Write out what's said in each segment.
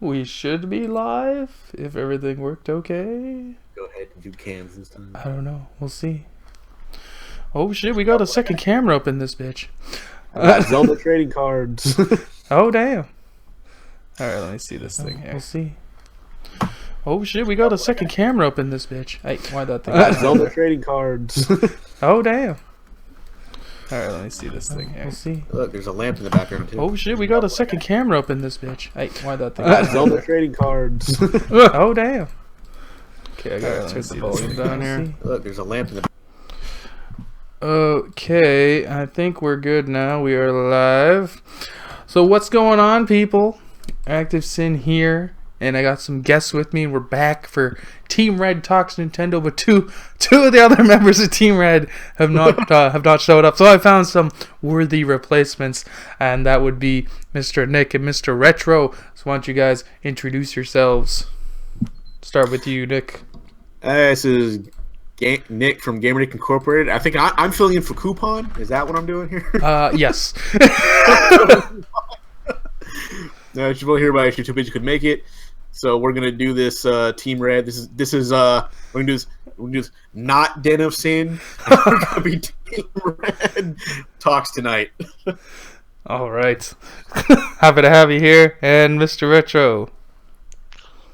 We should be live if everything worked okay. Go ahead and do cams this time. I don't know. We'll see. Oh shit, we got a second camera up in this bitch. Zelda trading cards. Oh damn. Alright, let me see this thing here. We'll see. Oh shit, we got a second camera up in this bitch. Hey, why'd that thing? Zelda trading cards. Oh damn. Alright, let me see this thing here. We'll see. Look, there's a lamp in the background too. Oh shit, we got a second camera up in this bitch. Hey, why'd that thing? Zelda trading cards. Oh damn. Okay, I gotta turn the volume down here. Look, there's a lamp in the. Okay, I think we're good now. We are live. So what's going on, people? ActivesiN here, and I got some guests with me. We're back for Team Red Talks Nintendo, but two of the other members of Team Red have not showed up. So I found some worthy replacements, and that would be Mr. Nick and Mr. Retro. So why don't you guys introduce yourselves? Start with you, Nick. This is Nick from GamerNick Incorporated. I think I'm filling in for Kuuppon. Is that what I'm doing here? Yes. No, she's here by actually too busy could make it. So we're gonna do this Team Red. This is we're gonna do this not Den of Sin. We're gonna be Team Red talks tonight. All right. Happy to have you here, and Mr. Retro.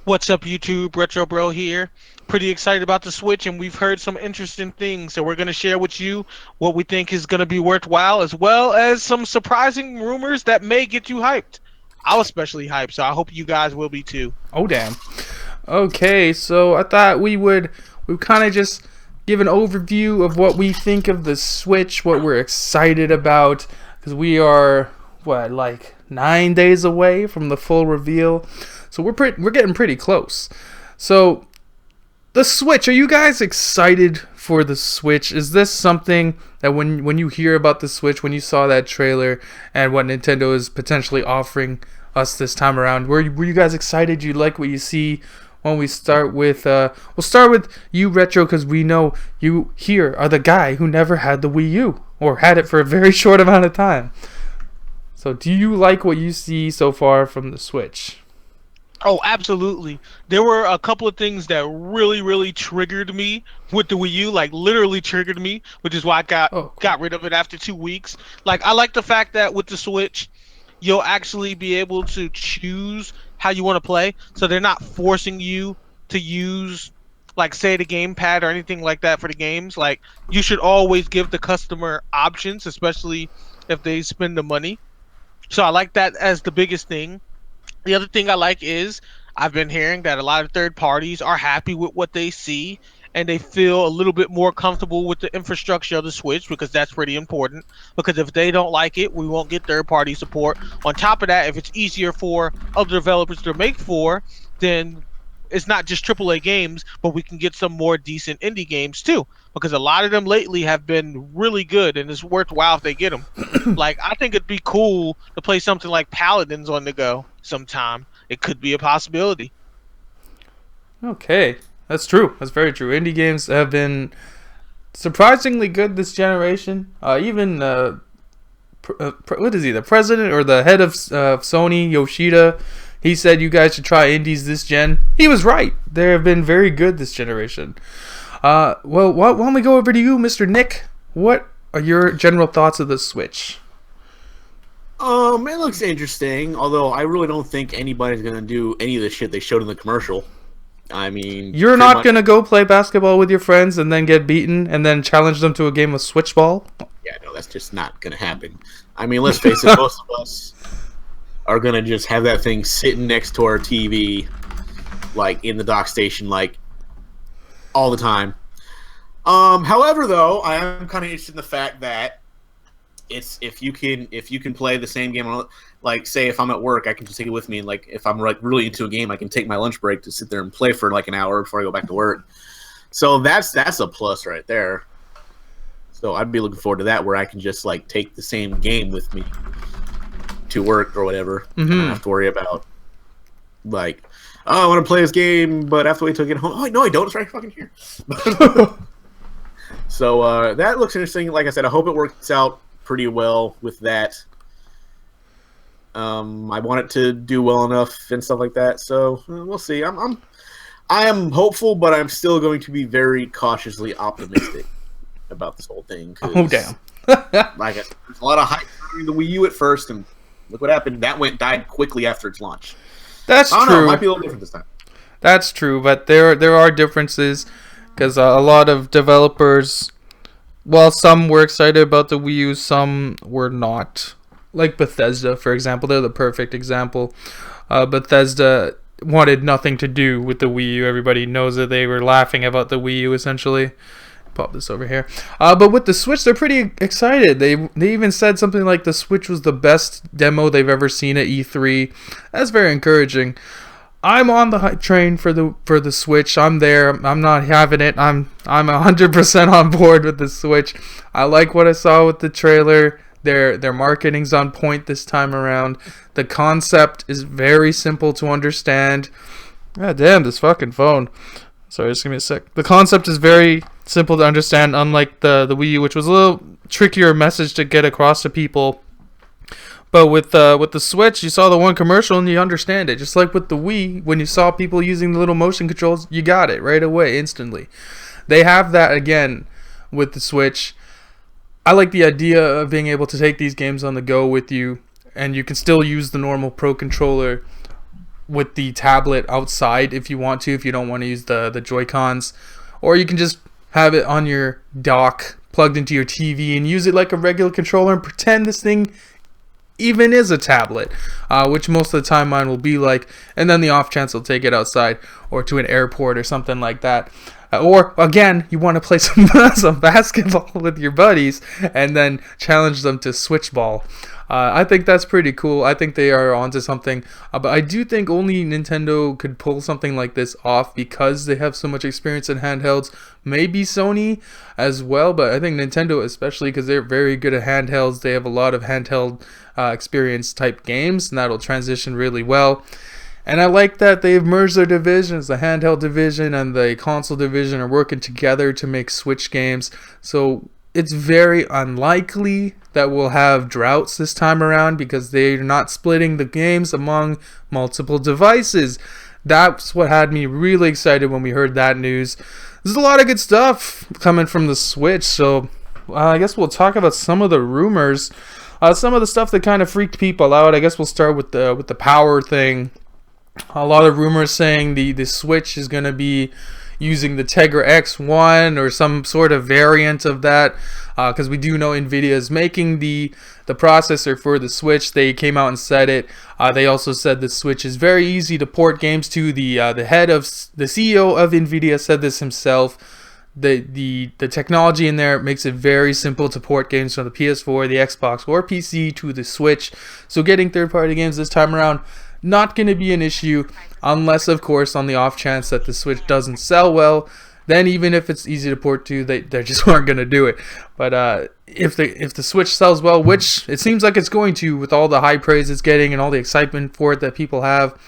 What's up, YouTube? Retro Bro here. Pretty excited about the Switch, and we've heard some interesting things, so we're going to share with you what we think is going to be worthwhile, as well as some surprising rumors that may get you hyped. I'm especially hyped, so I hope you guys will be too. Oh, damn. Okay, so I thought we would kind of just give an overview of what we think of the Switch, what we're excited about, because we are, like 9 days away from the full reveal. So we're getting pretty close. So the Switch, are you guys excited for the Switch? Is this something that when you hear about the Switch, when you saw that trailer and what Nintendo is potentially offering us this time around, were you guys excited? You like what you see? When we start with we'll start with you, Retro, because we know you here are the guy who never had the Wii U or had it for a very short amount of time. So do you like what you see so far from the Switch? Oh, absolutely. There were a couple of things that really triggered me with the Wii U, like literally triggered me, which is why I got rid of it after 2 weeks. Like, I like the fact that with the Switch, you'll actually be able to choose how you want to play, so they're not forcing you to use, like, say, the gamepad or anything like that for the games. Like, you should always give the customer options, especially if they spend the money. So I like that as the biggest thing. The other thing I like is I've been hearing that a lot of third parties are happy with what they see, and they feel a little bit more comfortable with the infrastructure of the Switch, because that's pretty important. Because if they don't like it, we won't get third party support. On top of that, if it's easier for other developers to make for, then it's not just AAA games, but we can get some more decent indie games too, because a lot of them lately have been really good, and it's worthwhile if they get them. Like, I think it'd be cool to play something like Paladins on the go sometime. It could be a possibility. Okay, that's true. That's very true. Indie games have been surprisingly good this generation. Even what is he? The president or the head of Sony, Yoshida? He said you guys should try indies this gen. He was right. They have been very good this generation. Well, why don't we go over to you, Mr. Nick? What are your general thoughts of the Switch? It looks interesting, although I really don't think anybody's gonna do any of the shit they showed in the commercial. I mean, you're not gonna go play basketball with your friends and then get beaten and then challenge them to a game of switch ball? Yeah, no, that's just not gonna happen. I mean, let's face it, most of us are gonna just have that thing sitting next to our TV, like in the dock station, like all the time. However, though, I am kind of interested in the fact that it's if you can play the same game, like say if I'm at work, I can just take it with me, and like if I'm like really into a game, I can take my lunch break to sit there and play for like an hour before I go back to work. So that's a plus right there. So I'd be looking forward to that, where I can just like take the same game with me to work or whatever. Mm-hmm. I don't have to worry about like, oh, I want to play this game, but I have to wait till I get home. Oh no, I don't. It's right fucking here. So that looks interesting. Like I said, I hope it works out pretty well with that. I want it to do well enough and stuff like that. So we'll see. I am hopeful, but I'm still going to be very cautiously optimistic about this whole thing. Oh damn! Like I said, there's a lot of hype during the Wii U at first, and look what happened. That died quickly after its launch. That's true. Know, it might be a little different this time. That's true, but there are differences because a lot of developers, well, some were excited about the Wii U, some were not. Like Bethesda, for example, they're the perfect example. Bethesda wanted nothing to do with the Wii U. Everybody knows that they were laughing about the Wii U, essentially. Pop this over here. But with the Switch, they're pretty excited. They even said something like the Switch was the best demo they've ever seen at E3. That's very encouraging. I'm on the hype train for the Switch. I'm there. I'm not having it. I'm 100% on board with the Switch. I like what I saw with the trailer. Their marketing's on point this time around. The concept is very simple to understand. God damn, this fucking phone. Sorry, just give me a sec. The concept is very simple to understand, unlike the Wii U, which was a little trickier message to get across to people. But with the Switch, you saw the one commercial and you understand it. Just like with the Wii, when you saw people using the little motion controls, you got it right away, instantly. They have that again with the Switch. I like the idea of being able to take these games on the go with you, and you can still use the normal Pro Controller with the tablet outside if you want to, if you don't want to use the Joy-Cons. Or you can just have it on your dock, plugged into your TV, and use it like a regular controller and pretend this thing even is a tablet, which most of the time mine will be like, and then the off chance I'll take it outside or to an airport or something like that. Or, again, you want to play some basketball with your buddies and then challenge them to switch ball. I think that's pretty cool. I think they are onto something. But I do think only Nintendo could pull something like this off because they have so much experience in handhelds. Maybe Sony as well, but I think Nintendo especially because they're very good at handhelds. They have a lot of handheld experience type games, and that'll transition really well. And I like that they've merged their divisions. The handheld division and the console division are working together to make Switch games. So it's very unlikely that we'll have droughts this time around because they're not splitting the games among multiple devices. That's what had me really excited when we heard that news. There's a lot of good stuff coming from the Switch. So I guess we'll talk about some of the rumors. Some of the stuff that kind of freaked people out. I guess we'll start with the power thing. A lot of rumors saying the Switch is going to be using the Tegra X1 or some sort of variant of that, because we do know NVIDIA is making the processor for the Switch. They came out and said it. They also said the Switch is very easy to port games to. The head of the CEO of NVIDIA said this himself. The technology in there makes it very simple to port games from the PS4, the Xbox, or PC to the Switch. So getting third-party games this time around, not going to be an issue, unless, of course, on the off chance that the Switch doesn't sell well. Then even if it's easy to port to, they just aren't going to do it. But if the Switch sells well, which it seems like it's going to with all the high praise it's getting and all the excitement for it that people have,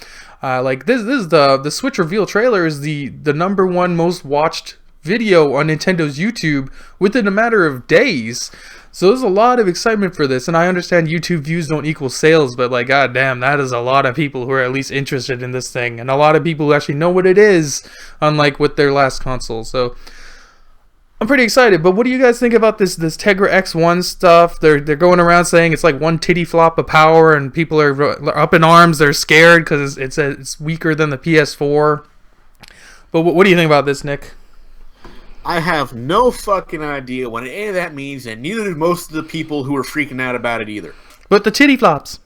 like this is the Switch reveal trailer is the number one most watched video on Nintendo's YouTube within a matter of days. So there's a lot of excitement for this, and I understand YouTube views don't equal sales, but like, god damn, that is a lot of people who are at least interested in this thing, and a lot of people who actually know what it is, unlike with their last console. So I'm pretty excited. But what do you guys think about this Tegra X1 stuff? They're going around saying it's like one titty flop of power, and people are up in arms. They're scared because it's weaker than the PS4. But what do you think about this, Nick? I have no fucking idea what any of that means, and neither do most of the people who are freaking out about it either. But the titty flops.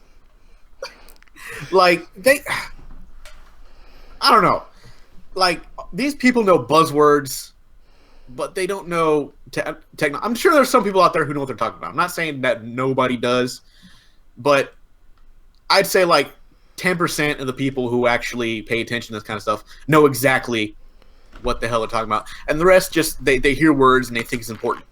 Like, I don't know. Like, these people know buzzwords, but they don't know technology. I'm sure there's some people out there who know what they're talking about. I'm not saying that nobody does, but I'd say like 10% of the people who actually pay attention to this kind of stuff know exactly what the hell they're talking about, and the rest just they hear words and they think it's important.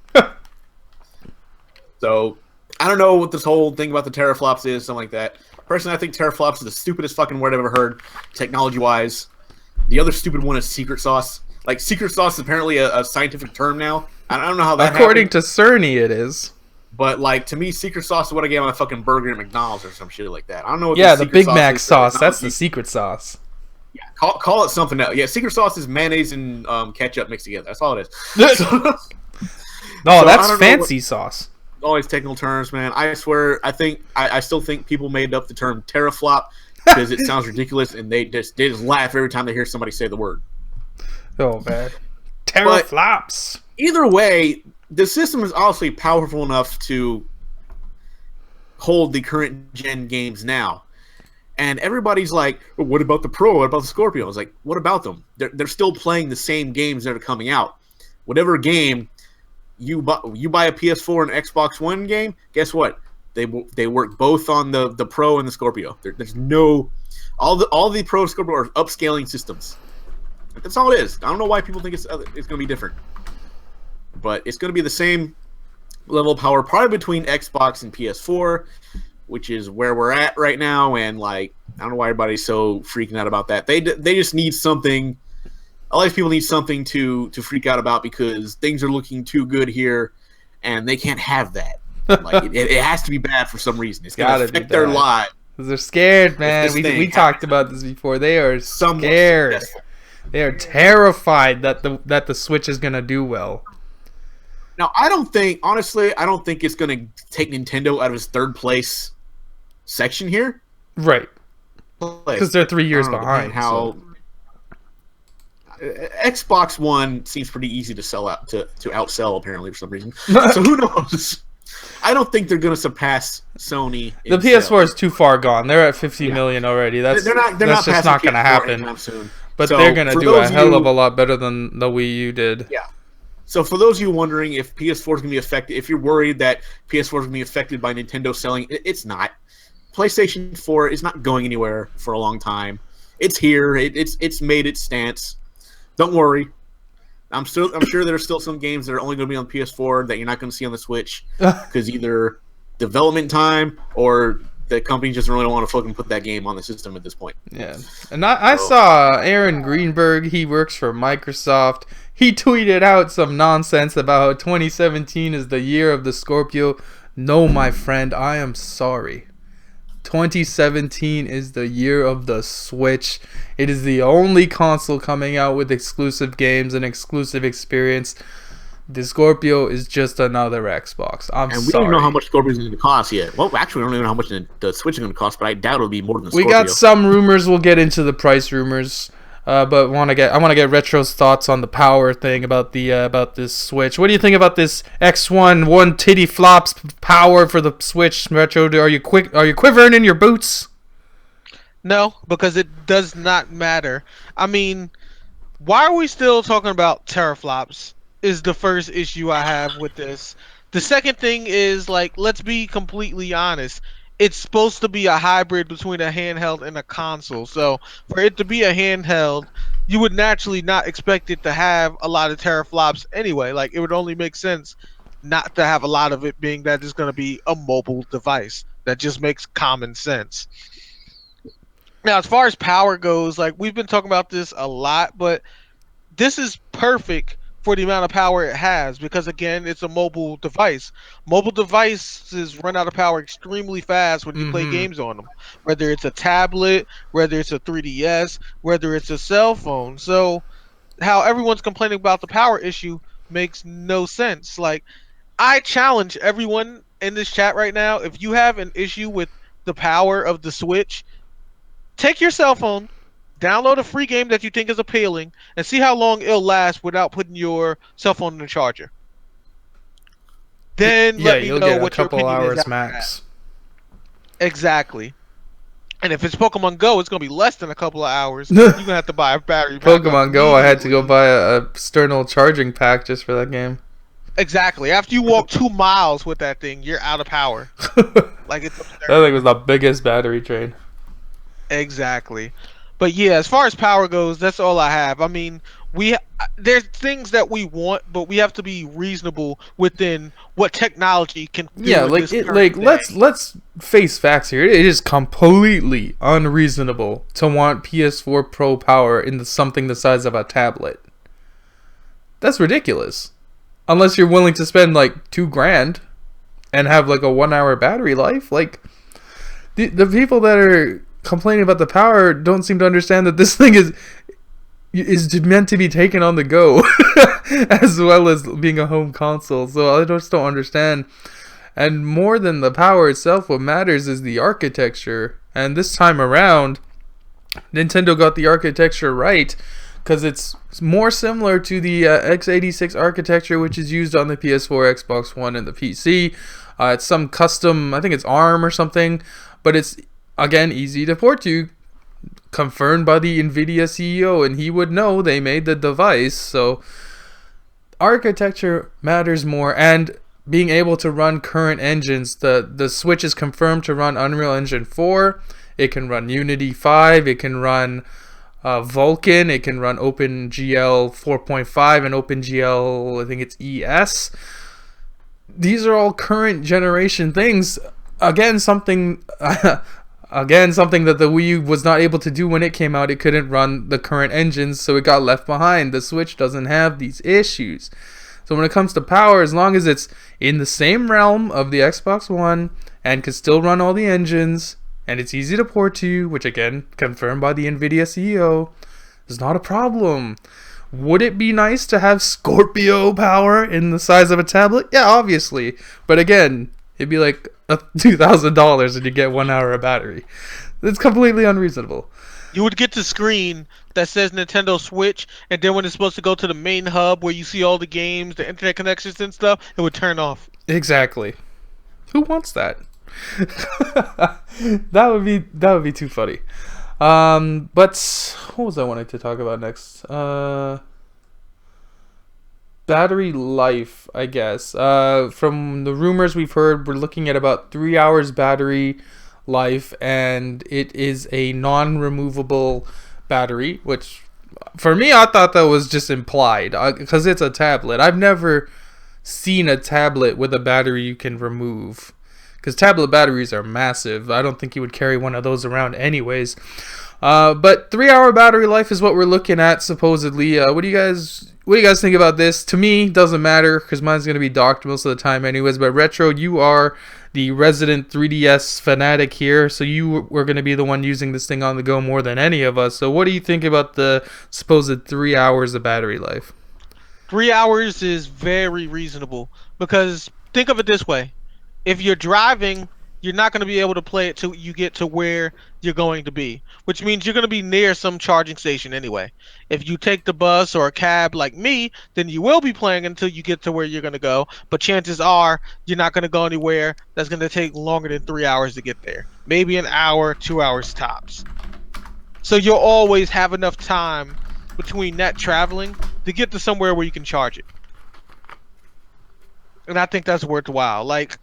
So I don't know what this whole thing about the teraflops is, something like that. Personally, I think teraflops is the stupidest fucking word I've ever heard, technology wise. The other stupid one is secret sauce. Like, secret sauce is apparently a scientific term now. I don't know how that according to Cerny it is. But like to me, secret sauce is what I get on my fucking burger at McDonald's or some shit like that. I don't know what Yeah, the the Big Mac is sauce. That's the secret sauce. Yeah, call it something else. Yeah, secret sauce is mayonnaise and ketchup mixed together. That's all it is. No, that's fancy sauce. Always technical terms, man. I swear, I still think people made up the term teraflop because it sounds ridiculous, and they just laugh every time they hear somebody say the word. Oh man, teraflops. Either way, the system is obviously powerful enough to hold the current gen games now. And everybody's like, well, what about the Pro? What about the Scorpio? I was like, what about them? They're still playing the same games that are coming out. Whatever game you buy a PS4 and Xbox One game, guess what? They work both on the Pro and the Scorpio. There's no all the Pro and Scorpio are upscaling systems. That's all it is. I don't know why people think it's going to be different, but it's going to be the same level of power, probably between Xbox and PS4, which is where we're at right now. And like, I don't know why everybody's so freaking out about that. They just need something. A lot of people need something to freak out about because things are looking too good here, and they can't have that. Like it has to be bad for some reason. It's going to affect their lives. Because they're scared, man. We talked about this before. They are scared. They are terrified that the Switch is going to do well. Now, honestly, I don't think it's going to take Nintendo out of its third place section here. Right. Because they're 3 years behind. Xbox One seems pretty easy to sell out to outsell apparently for some reason. So who knows? I don't think they're going to surpass Sony. The PS4 sales. Is too far gone. They're at 50 million already. That's just not going to happen. Soon. But so they're going to do a hell of a lot better than the Wii U did. Yeah. So for those of you wondering if PS4 is going to be affected, if you're worried that PS4 is going to be affected by Nintendo selling, it's not. PlayStation 4 is not going anywhere for a long time. It's here. It's made its stance. Don't worry. I'm sure there's still some games that are only going to be on PS4 that you're not going to see on the Switch because either development time or the company just really don't want to fucking put that game on the system at this point. Yeah. And I saw Aaron Greenberg. He works for Microsoft. He tweeted out some nonsense about how 2017 is the year of the Scorpio. No, my friend, I am sorry. 2017 is the year of the Switch. It is the only console coming out with exclusive games and exclusive experience. The Scorpio is just another Xbox. And we don't know how much Scorpio is going to cost yet. Well, actually, we don't even know how much the Switch is going to cost, but I doubt it'll be more than the Scorpio. We got some rumors. We'll get into the price rumors. But I want to get Retro's thoughts on the power thing about this Switch. What do you think about this X1 one titty flops power for the Switch, Retro? Are you quivering in your boots? No, because it does not matter. I mean, why are we still talking about teraflops? Is the first issue I have with this. The second thing is, like, let's be completely honest. It's supposed to be a hybrid between a handheld and a console. So for it to be a handheld, you would naturally not expect it to have a lot of teraflops anyway. Like, it would only make sense not to have a lot of it, being that it's going to be a mobile device. That just makes common sense. Now, as far as power goes, like, we've been talking about this a lot, but this is perfect for the amount of power it has because, again, it's a mobile device. Mobile devices run out of power extremely fast when you play games on them, whether it's a tablet, whether it's a 3DS, whether it's a cell phone. So how everyone's complaining about the power issue makes no sense. Like, I challenge everyone in this chat right now, if you have an issue with the power of the Switch, take your cell phone, download a free game that you think is appealing, and see how long it'll last without putting your cell phone in the charger. Then let me know what your opinion hours is max. Exactly. And if it's Pokemon Go, it's going to be less than a couple of hours. You're going to have to buy a battery pack. Pokemon Go, I had to go buy a external charging pack just for that game. Exactly. After you walk 2 miles with that thing, you're out of power. Like, it's absurd. That thing was the biggest battery drain. Exactly. But yeah, as far as power goes, that's all I have. I mean, there's things that we want, but we have to be reasonable within what technology can do. Yeah, let's face facts here. It is completely unreasonable to want PS4 Pro power in something the size of a tablet. That's ridiculous. Unless you're willing to spend like $2,000. and have like a 1-hour battery life. Like the people that are complaining about the power don't seem to understand that this thing is meant to be taken on the go as well as being a home console. So I just don't understand. And more than the power itself, what matters is the architecture. And this time around, Nintendo got the architecture right, because it's more similar to the x86 architecture, which is used on the PS4, Xbox One, and the PC. It's some custom, I think it's ARM or something, but it's, again, easy to port to, confirmed by the NVIDIA CEO, and he would know they made the device. So architecture matters more, and being able to run current engines. The Switch is confirmed to run Unreal Engine 4, it can run Unity 5, it can run Vulkan, it can run OpenGL 4.5 and OpenGL, I think it's ES. These are all current generation things. Again, something that the Wii U was not able to do when it came out. It couldn't run the current engines, so it got left behind. The Switch doesn't have these issues. So when it comes to power, as long as it's in the same realm of the Xbox One and can still run all the engines, and it's easy to port to, which again, confirmed by the NVIDIA CEO, is not a problem. Would it be nice to have Scorpio power in the size of a tablet? Yeah, obviously. But again, it'd be like $2,000 and you get 1 hour of battery. It's completely unreasonable. You would get the screen that says Nintendo Switch, and then when it's supposed to go to the main hub where you see all the games, the internet connections and stuff, it would turn off. Exactly. Who wants that? that would be too funny. But what was I wanting to talk about next? Battery life, I guess. From the rumors we've heard, we're looking at about 3 hours battery life, and it is a non-removable battery, which for me, I thought that was just implied, because it's a tablet. I've never seen a tablet with a battery you can remove, because tablet batteries are massive. I don't think you would carry one of those around anyways. But 3 hour battery life is what we're looking at, supposedly. What do you guys think about this? To me, doesn't matter, because mine's going to be docked most of the time anyways. But Retro, you are the resident 3DS fanatic here, so you were going to be the one using this thing on the go more than any of us. So what do you think about the supposed 3 hours of battery life? 3 hours is very reasonable, because think of it this way. If you're driving, you're not going to be able to play it till you get to where you're going to be, which means you're going to be near some charging station anyway. If you take the bus or a cab like me, then you will be playing until you get to where you're going to go, but chances are you're not going to go anywhere that's going to take longer than 3 hours to get there. Maybe an hour, 2 hours tops. So you'll always have enough time between that traveling to get to somewhere where you can charge it. And I think that's worthwhile. Like,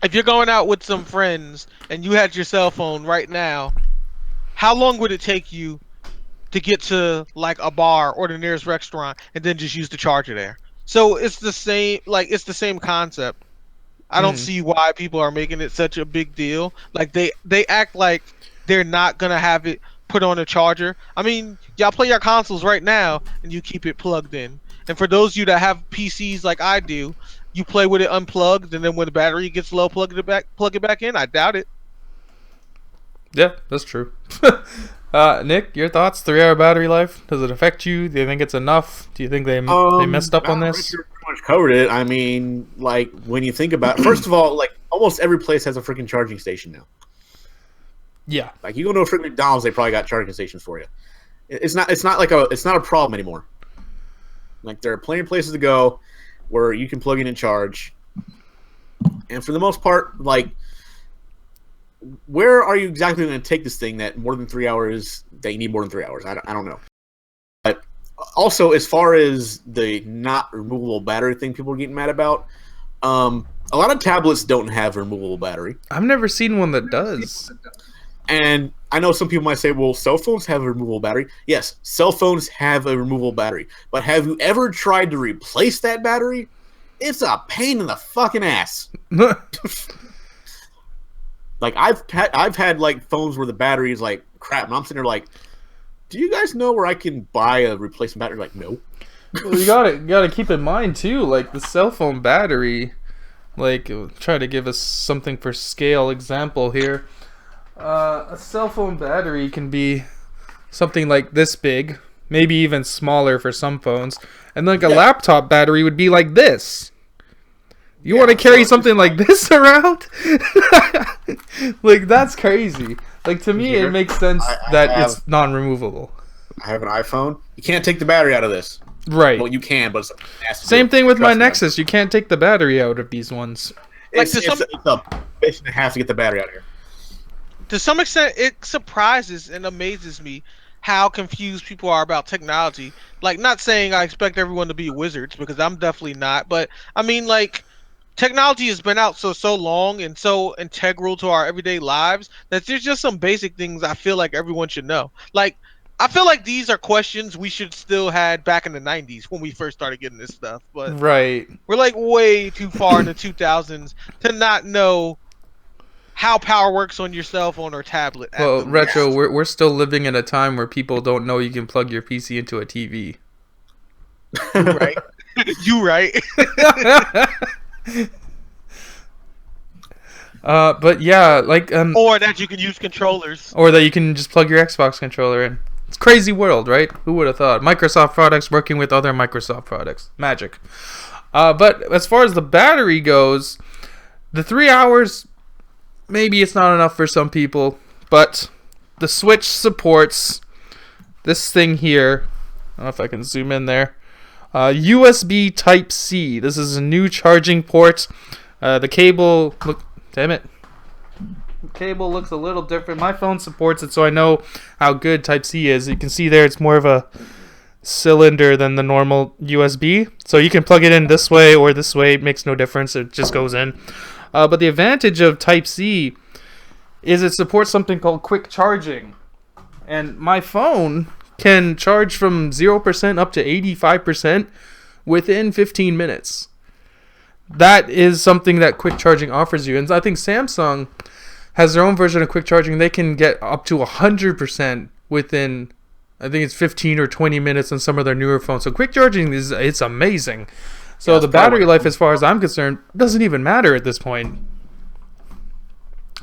if you're going out with some friends and you had your cell phone right now, how long would it take you to get to like a bar or the nearest restaurant and then just use the charger there? So it's the same concept. I don't see why people are making it such a big deal. Like they act like they're not gonna have it put on a charger. I mean, y'all play your consoles right now and you keep it plugged in. And for those of you that have PCs like I do, you play with it unplugged, and then when the battery gets low, plug it back in. I doubt it. Yeah, that's true. Nick, your thoughts? 3 hour battery life? Does it affect you? Do you think it's enough? Do you think they messed up on this? Richard pretty much covered it. I mean, like, when you think about it, first of all, like, almost every place has a freaking charging station now. Yeah. Like, you go to a freaking McDonald's, they probably got charging stations for you. It's not a problem anymore. Like, there are plenty of places to go where you can plug in and charge. And for the most part, like, where are you exactly going to take this thing that more than 3 hours, that you need more than 3 hours? I don't know. But also, as far as the not removable battery thing people are getting mad about, a lot of tablets don't have a removable battery. I've never seen one that does. And I know some people might say, well, cell phones have a removable battery. Yes, cell phones have a removable battery. But have you ever tried to replace that battery? It's a pain in the fucking ass. Like, I've had like phones where the battery is like crap, and I'm sitting there like, do you guys know where I can buy a replacement battery? Like, no. Well, you gotta keep in mind too, like the cell phone battery, Like, try to give us something for scale example here. A cell phone battery can be something like this big, maybe even smaller for some phones, and like a laptop battery would be like this. You want to carry something like this around? Like, that's crazy. Like, to me, it makes sense that it's non-removable. I have an iPhone. You can't take the battery out of this. Right. Well, you can, but it's same thing with my Nexus. You can't take the battery out of these ones. It's a basically has to get the battery out of here. To some extent, it surprises and amazes me how confused people are about technology. Like, not saying I expect everyone to be wizards, because I'm definitely not, but I mean, like, technology has been out so long and so integral to our everyday lives that there's just some basic things I feel like everyone should know. Like, I feel like these are questions we should still had back in the 90s when we first started getting this stuff, but right, we're like way too far in the 2000s to not know how power works on your cell phone or tablet. Well, Retro, we're still living in a time where people don't know you can plug your PC into a TV. You right. You right. But yeah, like or that you can use controllers, or that you can just plug your Xbox controller in. It's a crazy world, right? Who would have thought? Microsoft products working with other Microsoft products, magic. But as far as the battery goes, the 3 hours, maybe it's not enough for some people, but the Switch supports this thing here. I don't know if I can zoom in there. USB Type-C. This is a new charging port. The cable, damn it. The cable looks a little different. My phone supports it, so I know how good Type-C is. You can see there it's more of a cylinder than the normal USB. So you can plug it in this way or this way. It makes no difference. It just goes in. But the advantage of Type-C is it supports something called quick charging. And my phone can charge from 0% up to 85% within 15 minutes. That is something that quick charging offers you. And I think Samsung has their own version of quick charging. They can get up to 100% within, I think it's 15 or 20 minutes on some of their newer phones. So quick charging it's amazing. So the battery life, as far as I'm concerned, doesn't even matter at this point.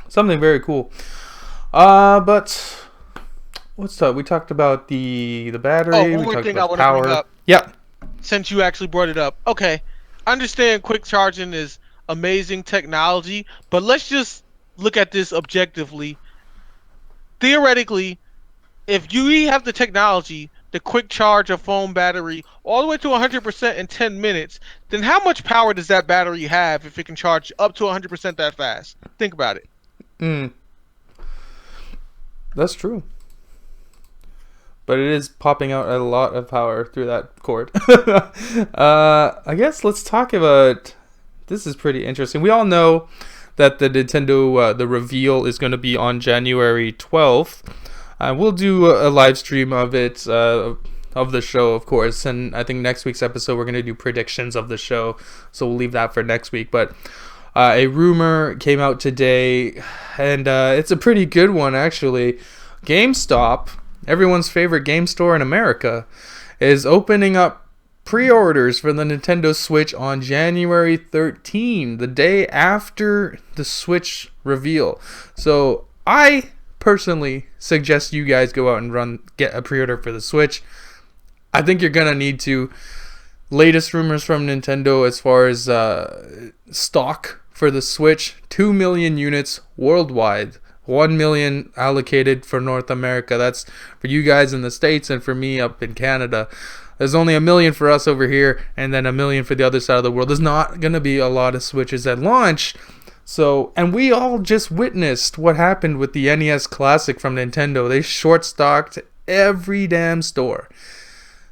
Something very cool. But what's up? We talked about the battery. One more thing I want to bring up. Yeah. Since you actually brought it up. Okay. I understand quick charging is amazing technology, but let's just look at this objectively. Theoretically, if you have the technology to quick charge a phone battery all the way to 100% in 10 minutes, then how much power does that battery have if it can charge up to 100% that fast? Think about it. That's true. But it is popping out a lot of power through that cord. I guess let's talk about... This is pretty interesting. We all know that the Nintendo the reveal is going to be on January 12th. We'll do a live stream of it, of the show, of course. And I think next week's episode we're going to do predictions of the show. So we'll leave that for next week. But a rumor came out today, and it's a pretty good one, actually. GameStop, everyone's favorite game store in America, is opening up pre-orders for the Nintendo Switch on January 13, the day after the Switch reveal. So I personally suggest you guys go out and get a pre-order for the Switch. I think you're gonna need to. Latest rumors from Nintendo as far as stock for the Switch: 2 million units worldwide. 1 million allocated for North America. That's for you guys in the States, and for me up in Canada. There's only 1 million for us over here, and then 1 million for the other side of the world. There's not going to be a lot of Switches at launch. So, and we all just witnessed what happened with the NES Classic from Nintendo. They short-stocked every damn store.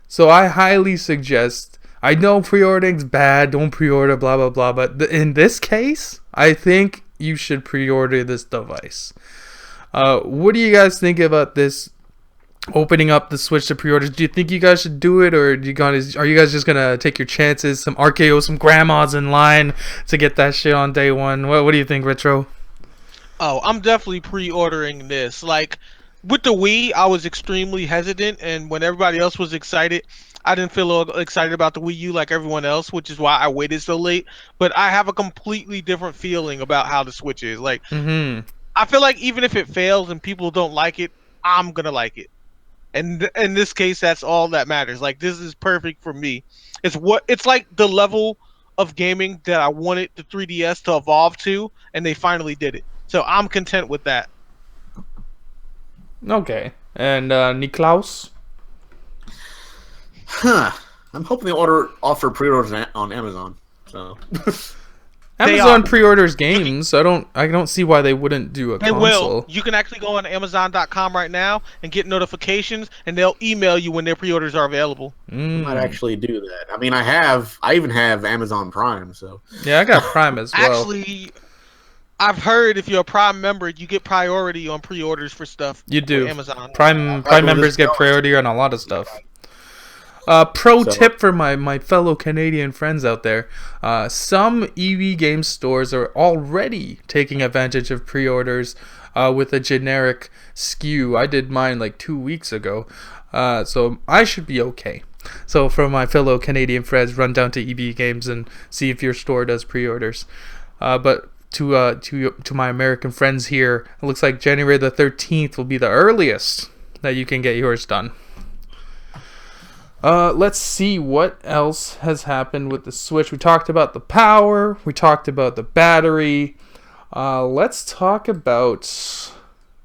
So I highly suggest, I know pre-ordering's bad, don't pre-order, blah, blah, blah, but in this case, I think you should pre-order this device. What do you guys think about this opening up the Switch to pre-orders? Do you think you guys should do it, or are you guys just gonna take your chances? Some RKO, some grandmas in line to get that shit on day one. What do you think, Retro? Oh, I'm definitely pre-ordering this. Like with the Wii, I was extremely hesitant, and when everybody else was excited, I didn't feel excited about the Wii U like everyone else, which is why I waited so late. But I have a completely different feeling about how the Switch is. Like, I feel like even if it fails and people don't like it, I'm gonna like it. And in this case, that's all that matters. Like, this is perfect for me. It's like the level of gaming that I wanted the 3DS to evolve to, and they finally did it. So I'm content with that. Okay. And Niklaus? Huh. I'm hoping they offer pre-orders on Amazon. So Amazon pre-orders games. I don't see why they wouldn't do a console. Will. You can actually go on Amazon.com right now and get notifications, and they'll email you when their pre-orders are available. I might actually do that. I mean, I even have Amazon Prime, so yeah, I got Prime as well. Actually, I've heard if you're a Prime member, you get priority on pre-orders for stuff. You do. Amazon. Prime members get priority on a lot of stuff. Tip for my fellow Canadian friends out there. Some EV game stores are already taking advantage of pre-orders with a generic SKU. I did mine like 2 weeks ago. So I should be okay. So for my fellow Canadian friends, run down to EB Games and see if your store does pre-orders. But to my American friends here, it looks like January the 13th will be the earliest that you can get yours done. Let's see what else has happened with the Switch. We talked about the power. We talked about the battery. Let's talk about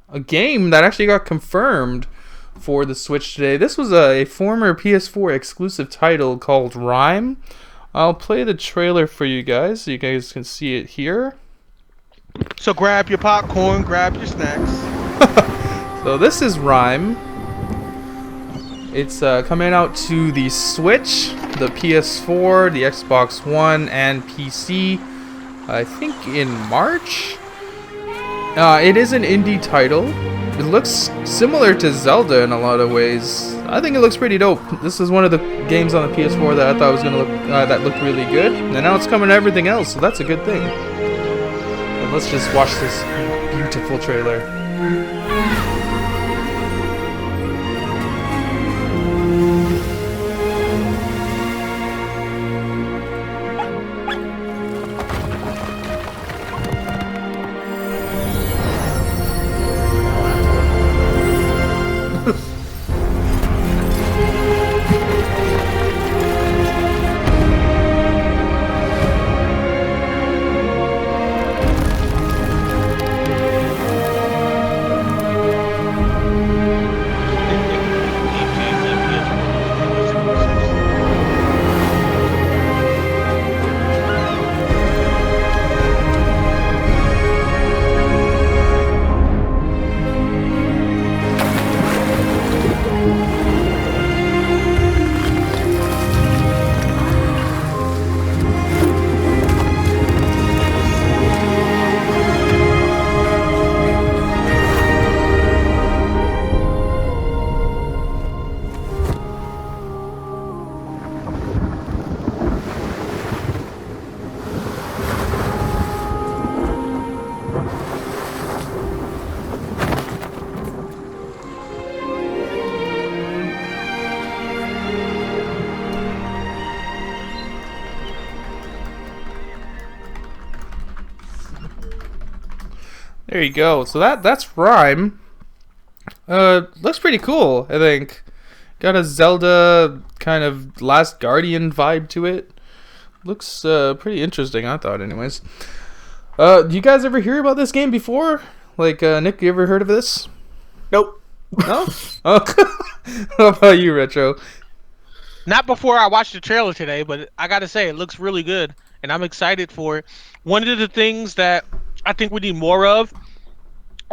a game that actually got confirmed for the Switch today. This was a former PS4 exclusive title called Rime. I'll play the trailer for you guys so you guys can see it here. So grab your popcorn, grab your snacks. So this is Rime. It's coming out to the Switch, the PS4, the Xbox One, and PC, I think in March. It is an indie title. It looks similar to Zelda in a lot of ways. I think it looks pretty dope. This is one of the games on the PS4 that I thought was gonna look that looked really good, and now it's coming to everything else, so that's a good thing. And let's just watch this beautiful trailer. There you go. So that's Rime. Looks pretty cool, I think. Got a Zelda kind of Last Guardian vibe to it. Looks pretty interesting, I thought, anyways. Do you guys ever hear about this game before? Like, Nick, you ever heard of this? Nope. No? Oh. How about you, Retro? Not before I watched the trailer today, but I gotta say, it looks really good, and I'm excited for it. One of the things that I think we need more of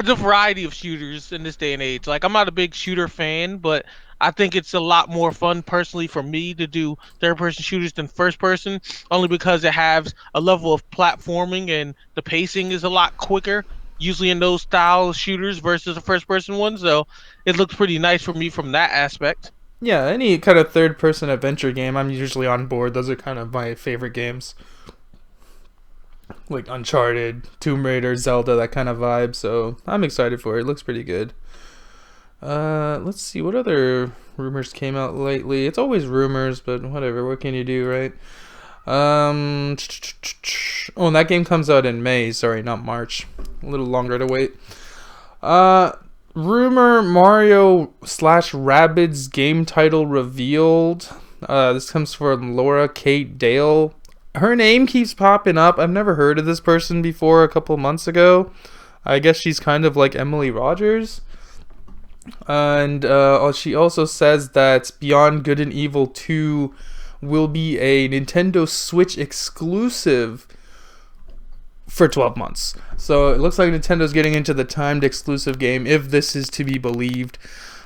is a variety of shooters in this day and age. Like, I'm not a big shooter fan, but I think it's a lot more fun, personally, for me to do third-person shooters than first-person, only because it has a level of platforming and the pacing is a lot quicker, usually in those style shooters versus a first-person one, so it looks pretty nice for me from that aspect. Yeah, any kind of third-person adventure game, I'm usually on board. Those are kind of my favorite games. Like Uncharted, Tomb Raider, Zelda, that kind of vibe. So I'm excited for it. It looks pretty good. Let's see, what other rumors came out lately. It's always rumors, but whatever. What can you do, right? Oh, and that game comes out in May. Sorry, not March. A little longer to wait. Rumor Mario / Rabbids game title revealed. This comes from Laura Kate Dale. Her name keeps popping up. I've never heard of this person before. A couple months ago, I guess she's kind of like Emily Rogers. And she also says that Beyond Good and Evil 2 will be a Nintendo Switch exclusive for 12 months. So it looks like Nintendo's getting into the timed exclusive game, if this is to be believed.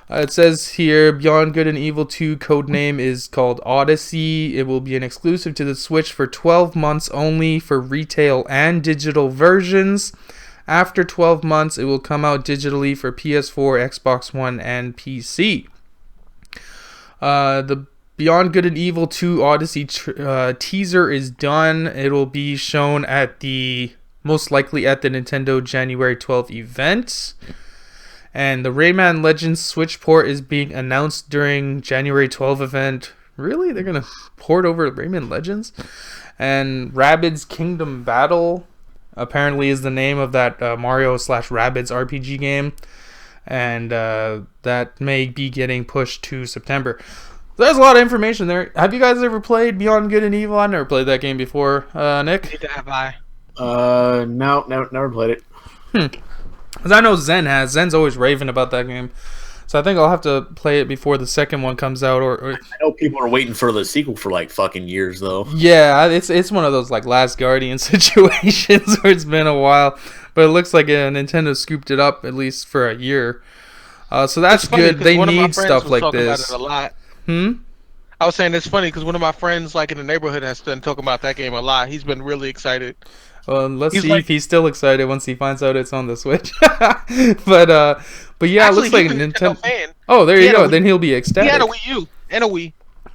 It says here, Beyond Good and Evil 2 codename is called Odyssey. It will be an exclusive to the Switch for 12 months only for retail and digital versions. After 12 months, it will come out digitally for PS4, Xbox One, and PC. The Beyond Good and Evil 2 Odyssey teaser is done. It will be shown most likely at the Nintendo January 12th event. And the Rayman Legends Switch port is being announced during January 12th event. Really? They're going to port over Rayman Legends? And Rabbids Kingdom Battle apparently is the name of that Mario / Rabbids RPG game. And that may be getting pushed to September. There's a lot of information there. Have you guys ever played Beyond Good and Evil? I never played that game before. Nick? Neither have I. No, never played it. Because I know Zen has. Zen's always raving about that game. So I think I'll have to play it before the second one comes out. Or I know people are waiting for the sequel for like fucking years, though. Yeah, it's one of those like Last Guardian situations where it's been a while. But it looks like Nintendo scooped it up at least for a year. So that's good. They need stuff like this. About it a lot. I was saying it's funny because one of my friends, like in the neighborhood, has been talking about that game a lot. He's been really excited. Well, let's see if he's still excited once he finds out it's on the Switch. but yeah, actually, it looks like Nintendo. Fan. Oh, there you go. Then he'll be ecstatic. He had a Wii U and a Wii.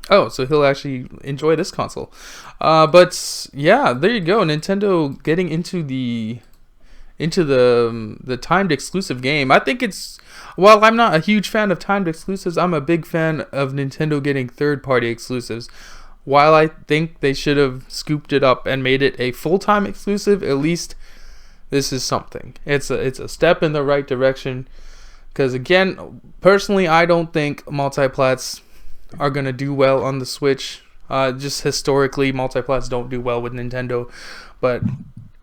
Oh, so he'll actually enjoy this console. But yeah, there you go. Nintendo getting into the timed exclusive game. I think it's, while I'm not a huge fan of timed exclusives, I'm a big fan of Nintendo getting third-party exclusives. While I think they should have scooped it up and made it a full-time exclusive, at least this is something. It's a step in the right direction. Because again, personally, I don't think multiplats are going to do well on the Switch. Just historically, multiplats don't do well with Nintendo. But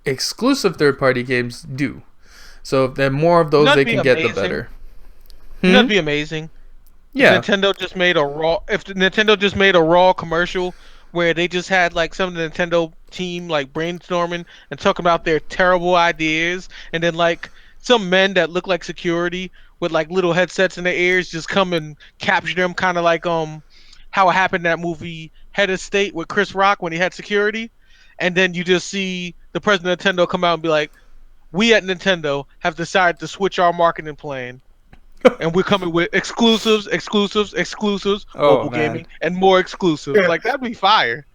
exclusive third-party games do. So if there are more of those they can get, the better. That'd be amazing. Yeah. If Nintendo just made a raw commercial where they just had like some of the Nintendo team like brainstorming and talking about their terrible ideas, and then like some men that look like security with like little headsets in their ears just come and capture them, kind of like how it happened in that movie Head of State with Chris Rock when he had security, and then you just see the president of Nintendo come out and be like, "We at Nintendo have decided to switch our marketing plan." And we're coming with exclusives, mobile gaming, and more exclusives. Like, that'd be fire.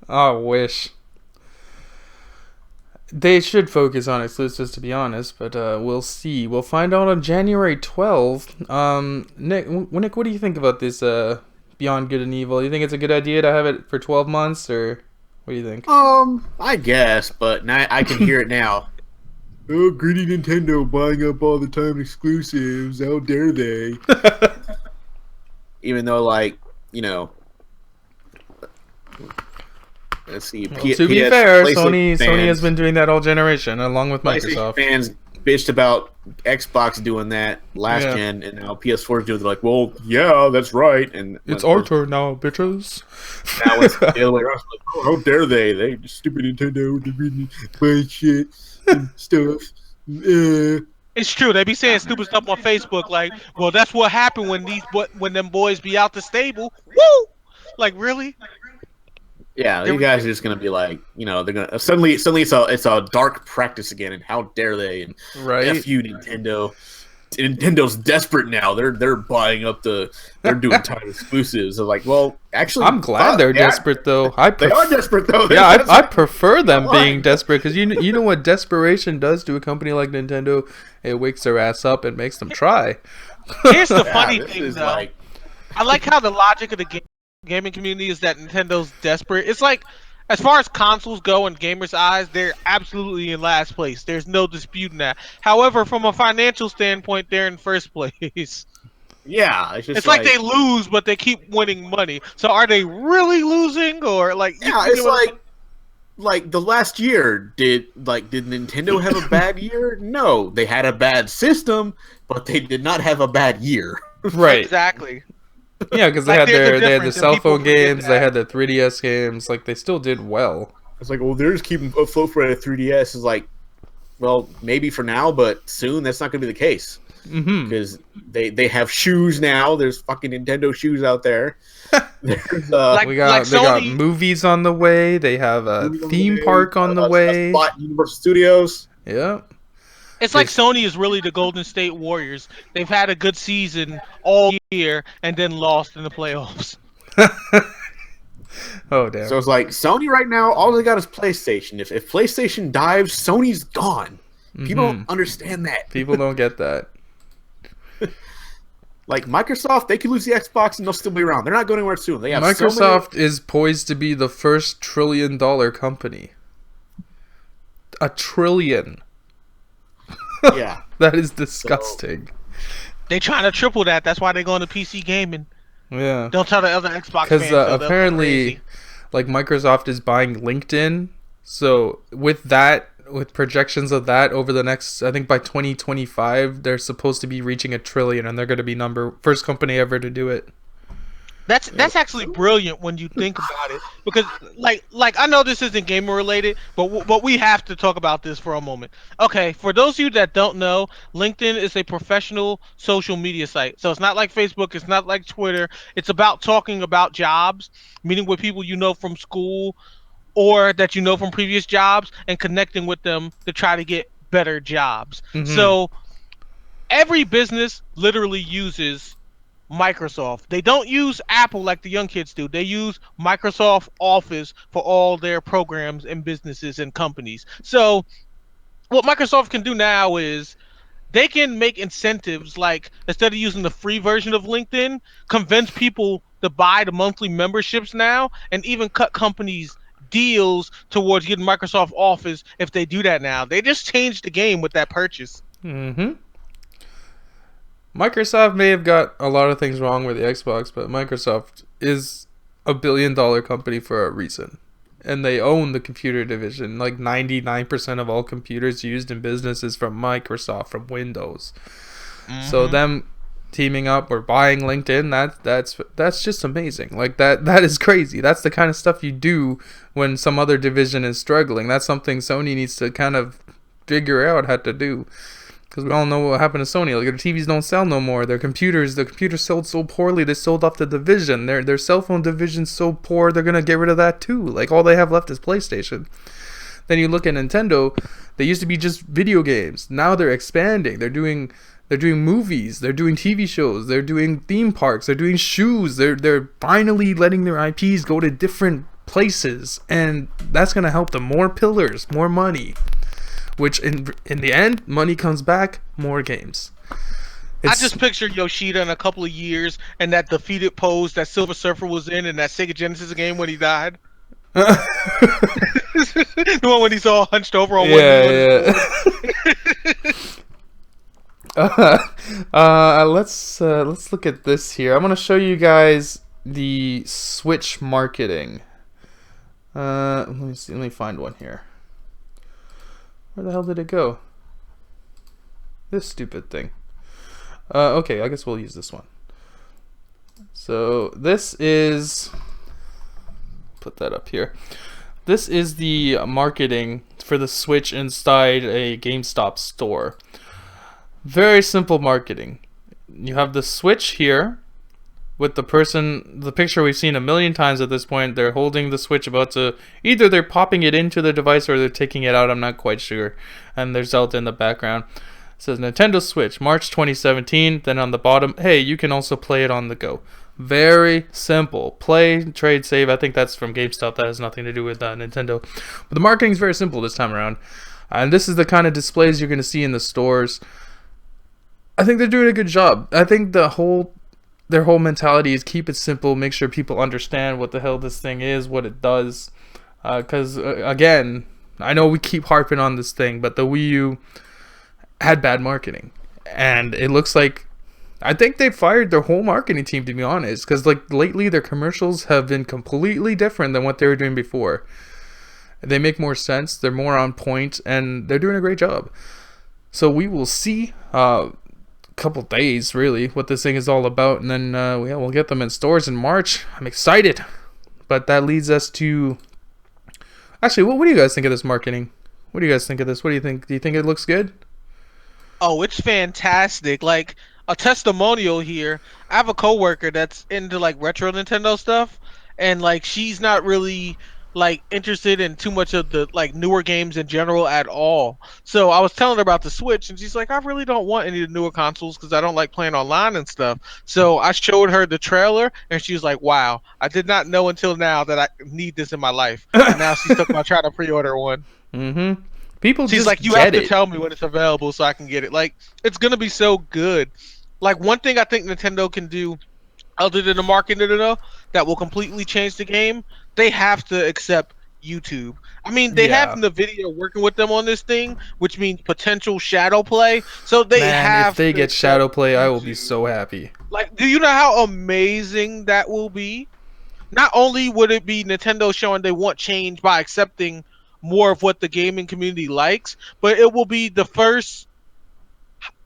I wish. They should focus on exclusives, to be honest, but we'll see. We'll find out on January 12th. Nick, what do you think about this Beyond Good and Evil? You think it's a good idea to have it for 12 months, or what do you think? I guess, but now I can hear it now. Oh, greedy Nintendo buying up all the time exclusives. How dare they? Even though, like, you know... Let's see. Well, to be fair, Sony has been doing that all generation, along with Microsoft. Fans bitched about Xbox doing that last gen, and now PS4 is doing it. They're like, well, yeah, that's right. And it's our turn now, bitches. Now it's the other way around. It's like, oh, how dare they? They stupid Nintendo, buying shit and stuff. It's true. They be saying stupid stuff on Facebook, like, well, that's what happened when them boys be out the stable. Woo! Like, really? Yeah, you guys are just gonna be like, you know, they're gonna suddenly it's a dark practice again, and how dare they? And F you, Nintendo. Nintendo's desperate now. They're buying up they're doing time exclusives. I'm like, well, actually, I'm glad they're desperate though. They are desperate though. Yeah, I prefer them being desperate, because you know what desperation does to a company like Nintendo? It wakes their ass up and makes them try. Here's the funny thing, though. I like how the logic of the gaming community is that Nintendo's desperate. It's like, as far as consoles go in gamers' eyes, they're absolutely in last place. There's no disputing that. However, from a financial standpoint, they're in first place. Yeah, it's just It's like they lose, but they keep winning money. So are they really losing, or like? Yeah, you it's like the last year. Did Nintendo have a bad year? No, they had a bad system, but they did not have a bad year. Right. Exactly. Yeah, because they Like, had there's a their difference, and cell people phone forget games, they that. had their 3DS games. Like they still did well. It's like, well, they're just keeping afloat for a 3DS. Is like, well, maybe for now, but soon that's not going to be the case. Because they have shoes now. There's fucking Nintendo shoes out there. There's They got movies on the way. They have a theme park on the way. Spot Universal Studios. Yeah. It's like Sony is really the Golden State Warriors. They've had a good season all year and then lost in the playoffs. Oh damn. So it's like Sony right now, all they got is PlayStation. If PlayStation dives, Sony's gone. People don't understand that. People don't get that. Like Microsoft, they could lose the Xbox and they'll still be around. They're not going anywhere soon. They have Microsoft is poised to be the first $1 trillion company. $1 trillion. Yeah. That is disgusting. They trying to triple that. That's why they're going to PC gaming. Yeah. Don't tell the other Xbox fans. Because apparently, like Microsoft is buying LinkedIn. So with projections of that over the next, I think by 2025, they're supposed to be reaching $1 trillion, and they're going to be first company ever to do it. That's actually brilliant when you think about it, because like I know this isn't gamer related, but we have to talk about this for a moment. Okay, for those of you that don't know, LinkedIn is a professional social media site. So it's not like Facebook, it's not like Twitter. It's about talking about jobs, meeting with people you know from school or that you know from previous jobs, and connecting with them to try to get better jobs. So every business literally uses Microsoft. They don't use Apple like the young kids do. They use Microsoft Office for all their programs and businesses and companies. So what Microsoft can do now is they can make incentives, like instead of using the free version of LinkedIn, convince people to buy the monthly memberships now, and even cut companies deals towards getting Microsoft Office if they do that now. They just changed the game with that purchase. Microsoft may have got a lot of things wrong with the Xbox, but Microsoft is a $1 billion company for a reason. And they own the computer division. Like 99% of all computers used in business is from Microsoft, from Windows. So them teaming up or buying LinkedIn, that's just amazing. Like that is crazy. That's the kind of stuff you do when some other division is struggling. That's something Sony needs to kind of figure out how to do. Because we all know what happened to Sony. Like, their TVs don't sell no more. The computers sold so poorly. They sold off the division. Their cell phone division's so poor, they're going to get rid of that too. Like, all they have left is PlayStation. Then you look at Nintendo. They used to be just video games. Now they're expanding. They're doing movies. They're doing TV shows. They're doing theme parks. They're doing shoes. They're finally letting their IPs go to different places. And that's going to help them. More pillars, more money. Which in the end, money comes back, more games. I just picture Yoshida in a couple of years and that defeated pose that Silver Surfer was in that Sega Genesis game when he died. The one when he's all hunched over on one knee. Let's look at this here. I'm gonna show you guys the Switch marketing. Let me see. Let me find one here. Where the hell did it go? This stupid thing. Okay, I guess we'll use this one. So this is, put that up here. This is the marketing for the Switch inside a GameStop store. Very simple marketing. You have the Switch here with the picture we've seen a million times at this point. They're holding the Switch about to, either they're popping it into the device or they're taking it out, I'm not quite sure. And there's Zelda in the background. It says Nintendo Switch, March 2017. Then on the bottom, hey, you can also play it on the go. Very simple. Play, trade, save. I think that's from GameStop. That has nothing to do with Nintendo. But the marketing is very simple this time around. And this is the kind of displays you're going to see in the stores. I think they're doing a good job. I think the whole their whole mentality is keep it simple, make sure people understand what the hell this thing is, what it does. Because again, I know we keep harping on this thing, but the Wii U had bad marketing, and it looks like I think they fired their whole marketing team, to be honest, because like lately their commercials have been completely different than what they were doing before. They make more sense, they're more on point, and they're doing a great job. So we will see couple days really what this thing is all about, and then we'll get them in stores in March. I'm excited. But that leads us to actually, what do you guys think of this marketing? What do you guys think of this? What do you think? Do you think it looks good? Oh, it's fantastic. Like a testimonial here. I have a coworker that's into like retro Nintendo stuff, and like she's not really like interested in too much of the like newer games in general at all. So I was telling her about the Switch, and she's like, I really don't want any of the newer consoles because I don't like playing online and stuff. So I showed her the trailer, and she was like, wow, I did not know until now that I need this in my life. And now she's talking about trying to pre-order one. Mm-hmm. People She's just like, you have to tell me when it's available so I can get it. Like, it's gonna be so good. Like, one thing I think Nintendo can do, other than the marketing that will completely change the game, they have to accept YouTube. I mean, they have NVIDIA working with them on this thing, which means potential shadow play. So they have. If they get shadow play, YouTube. I will be so happy. Like, do you know how amazing that will be? Not only would it be Nintendo showing they want change by accepting more of what the gaming community likes, but it will be the first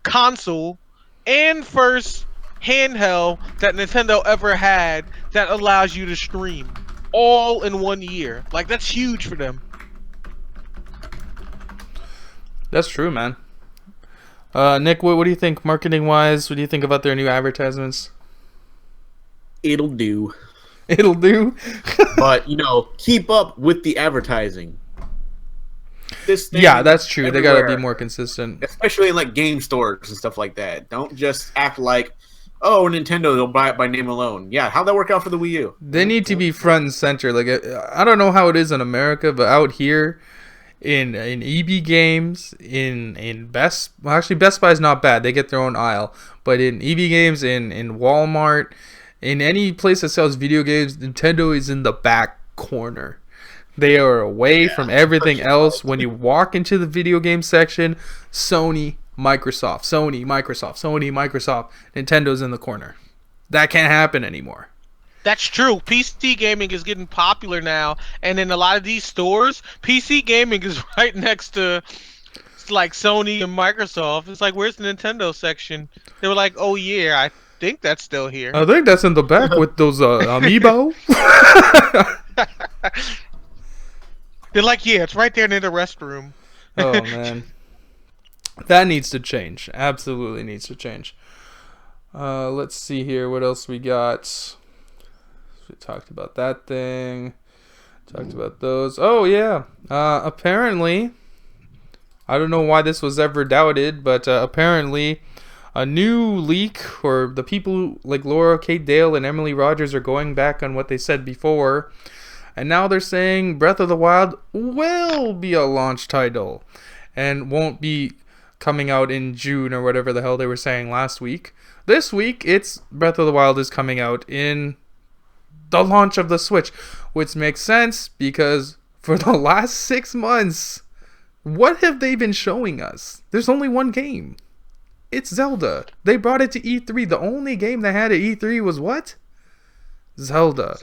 console and first handheld that Nintendo ever had that allows you to stream all in 1 year. Like, that's huge for them. That's true, man. Nick, what do you think marketing wise? What do you think about their new advertisements? It'll do. It'll do. But, keep up with the advertising. This thing that's true. They gotta be more consistent, especially in like game stores and stuff like that. Don't just act like, oh, Nintendo, they'll buy it by name alone. Yeah, how'd that work out for the Wii U? They need to be front and center. Like, I don't know how it is in America, but out here in EB Games, in Best Buy is not bad. They get their own aisle, but in EB Games, in Walmart, in any place that sells video games, Nintendo is in the back corner. They are away from everything else. When you walk into the video game section, Sony, Microsoft, Sony, Microsoft, Sony, Microsoft, Nintendo's in the corner. That can't happen anymore. That's true. PC gaming is getting popular now, and in a lot of these stores, PC gaming is right next to like Sony and Microsoft. It's like, where's the Nintendo section? They were like, oh yeah, I think that's still here. I think that's in the back with those Amiibo. They're like, yeah, it's right there near the restroom. Oh, man. That needs to change. Absolutely needs to change. Let's see here. What else we got? We talked about that thing. Talked about those. Oh, yeah. Apparently, I don't know why this was ever doubted, but apparently a new leak, or the people like Laura Kate Dale and Emily Rogers are going back on what they said before. And now they're saying Breath of the Wild will be a launch title and won't be coming out in June or whatever the hell they were saying last week. This week, it's Breath of the Wild is coming out in the launch of the Switch, which makes sense because for the last 6 months, what have they been showing us? There's only one game. It's Zelda. They brought it to E3. The only game they had at E3 was what? Zelda.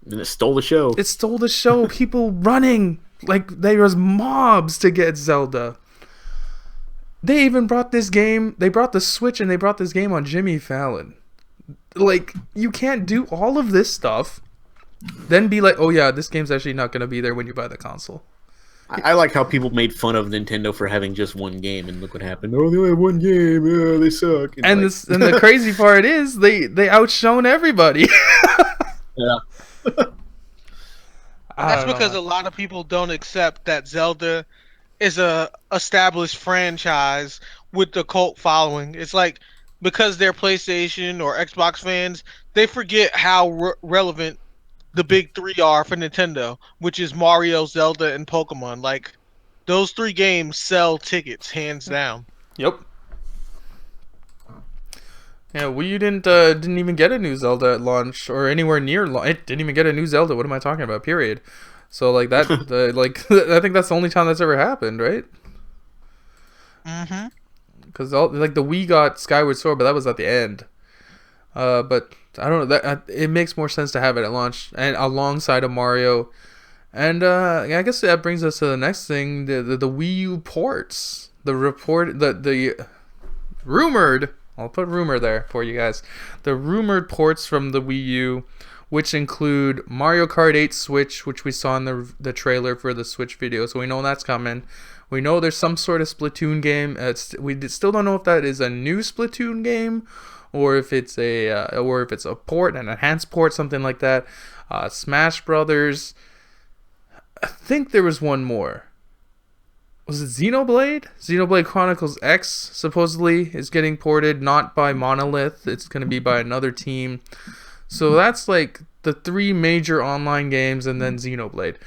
And it stole the show. It stole the show. People running like there was mobs to get Zelda. They even brought this game. They brought the Switch and they brought this game on Jimmy Fallon. Like, you can't do all of this stuff, then be like, oh yeah, this game's actually not going to be there when you buy the console. I like how people made fun of Nintendo for having just one game, and look what happened. Oh, they only have one game. Oh, they suck. And the crazy part is they outshone everybody. Yeah. That's because a lot of people don't accept that Zelda is a established franchise with the cult following. It's like, because they're PlayStation or Xbox fans, they forget how relevant the big three are for Nintendo, which is Mario, Zelda, and Pokemon. Like, those 3 games sell tickets, hands down. Yep. Yeah, Wii U didn't even get a new Zelda at launch or anywhere near launch. It didn't even get a new Zelda. What am I talking about? Period. So like that, like I think that's the only time that's ever happened, right? Mm-hmm. Because like the Wii got Skyward Sword, but that was at the end. But I don't know that it makes more sense to have it at launch and alongside of Mario. And I guess that brings us to the next thing: the Wii U ports. The rumored. I'll put rumor there for you guys. The rumored ports from the Wii U, which include Mario Kart 8 Switch, which we saw in the trailer for the Switch video, so we know that's coming. We know there's some sort of Splatoon game. We still don't know if that is a new Splatoon game, or if it's a port, an enhanced port, something like that. Smash Brothers. I think there was one more. Was it Xenoblade? Xenoblade Chronicles X supposedly is getting ported, not by Monolith. It's going to be by another team. So that's like the 3 major online games and then Xenoblade.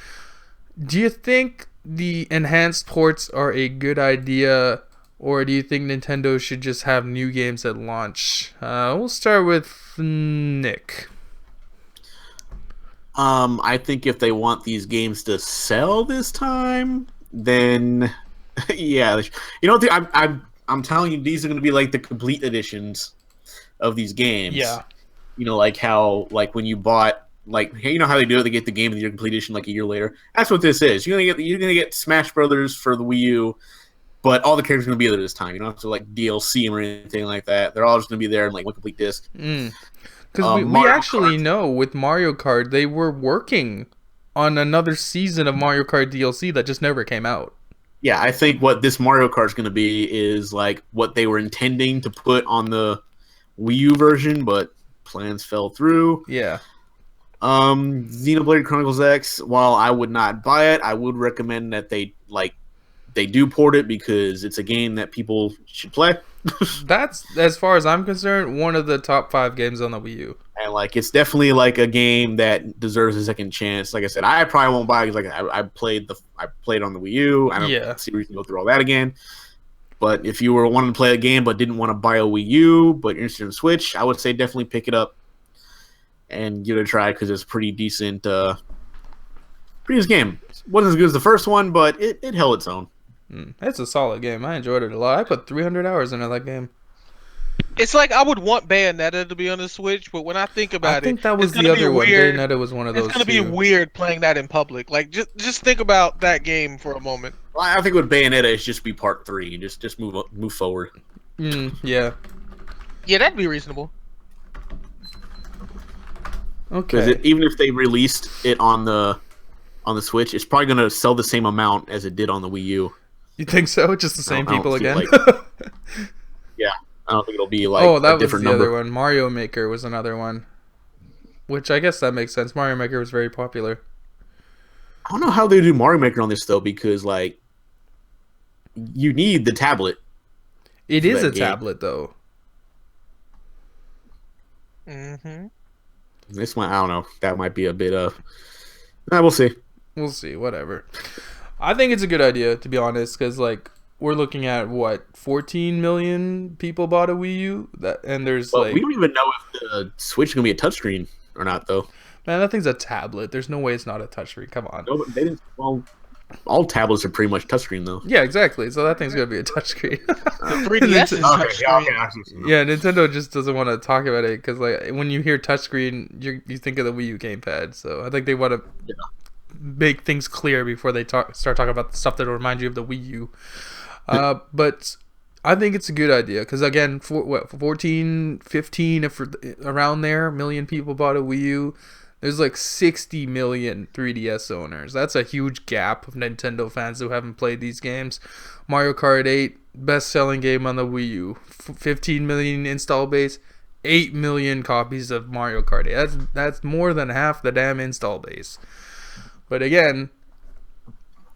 Do you think the enhanced ports are a good idea, or do you think Nintendo should just have new games at launch? We'll start with Nick. I think if they want these games to sell this time, then yeah, you know, I'm telling you, these are going to be like the complete editions of these games. Yeah, you know, like how when you bought you know how they do it, they get the game of the year complete edition like a year later. That's what this is. You're gonna get Smash Brothers for the Wii U, but all the characters are gonna be there this time. You don't have to like DLC them or anything like that. They're all just gonna be there in like one complete disc. Because we actually know with Mario Kart they were working on another season of Mario Kart DLC that just never came out. Yeah, I think what this Mario Kart is going to be is like what they were intending to put on the Wii U version, but plans fell through. Yeah. Xenoblade Chronicles X, while I would not buy it, I would recommend that they do port it because it's a game that people should play. That's, as far as I'm concerned, one of the top 5 games on the Wii U. And it's definitely like a game that deserves a second chance. Like I said, I probably won't buy it because I played it on the Wii U. I don't see a reason to go through all that again. But if you were wanting to play a game but didn't want to buy a Wii U but you're interested in Switch, I would say definitely pick it up and give it a try because it's a pretty decent game. It wasn't as good as the first one, but it held its own. It's a solid game. I enjoyed it a lot. I put 300 hours into that game. It's like I would want Bayonetta to be on the Switch, but when I think about it, I think that was the other one. Bayonetta was one of those. It's going to be weird playing that in public. Like just think about that game for a moment. Well, I think with Bayonetta, it's just be part 3. Just move forward. Yeah. Yeah, that'd be reasonable. Okay. Even if they released it on the Switch, it's probably going to sell the same amount as it did on the Wii U. You think so? Just the same people again? Yeah. I don't think it'll be that a different was the number. other one. Mario Maker was another one. Which I guess that makes sense. Mario Maker was very popular. I don't know how they do Mario Maker on this though, because you need the tablet. It is a tablet though. Mm-hmm. This one, I don't know. That might be a bit of. We'll see. We'll see. Whatever. I think it's a good idea, to be honest, because we're looking at 14 million people bought a Wii U, and there's we don't even know if the Switch is gonna be a touchscreen or not, though. Man, that thing's a tablet. There's no way it's not a touchscreen. Come on. No, but they didn't. Well, all tablets are pretty much touchscreen, though. Yeah, exactly. So that thing's gonna be a touchscreen. 3DS is touchscreen. Yeah, Nintendo just doesn't want to talk about it because when you hear touchscreen, you think of the Wii U gamepad. So I think they want to make things clear before they start talking about the stuff that will remind you of the Wii U. But I think it's a good idea because again, 14, 15, if around there, million people bought a Wii U. There's 60 million 3DS owners. That's a huge gap of Nintendo fans who haven't played these games. Mario Kart 8, best-selling game on the Wii U. 15 million install base, 8 million copies of Mario Kart 8. That's more than half the damn install base. But again,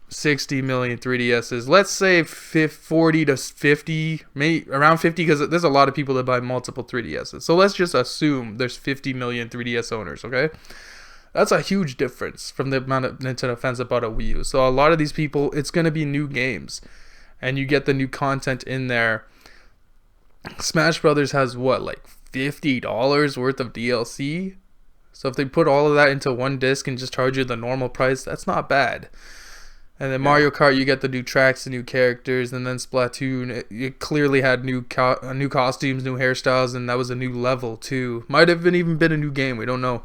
60 million 3DSs. Let's say 40 to 50, maybe around 50, because there's a lot of people that buy multiple 3DSs. So let's just assume there's 50 million 3DS owners, okay? That's a huge difference from the amount of Nintendo fans that bought a Wii U. So a lot of these people, it's going to be new games. And you get the new content in there. Smash Brothers has $50 worth of DLC. So if they put all of that into one disc and just charge you the normal price, that's not bad. And then Mario Kart, you get the new tracks, the new characters, and then Splatoon, it clearly had new costumes, new hairstyles, and that was a new level too. Might have even been a new game, we don't know.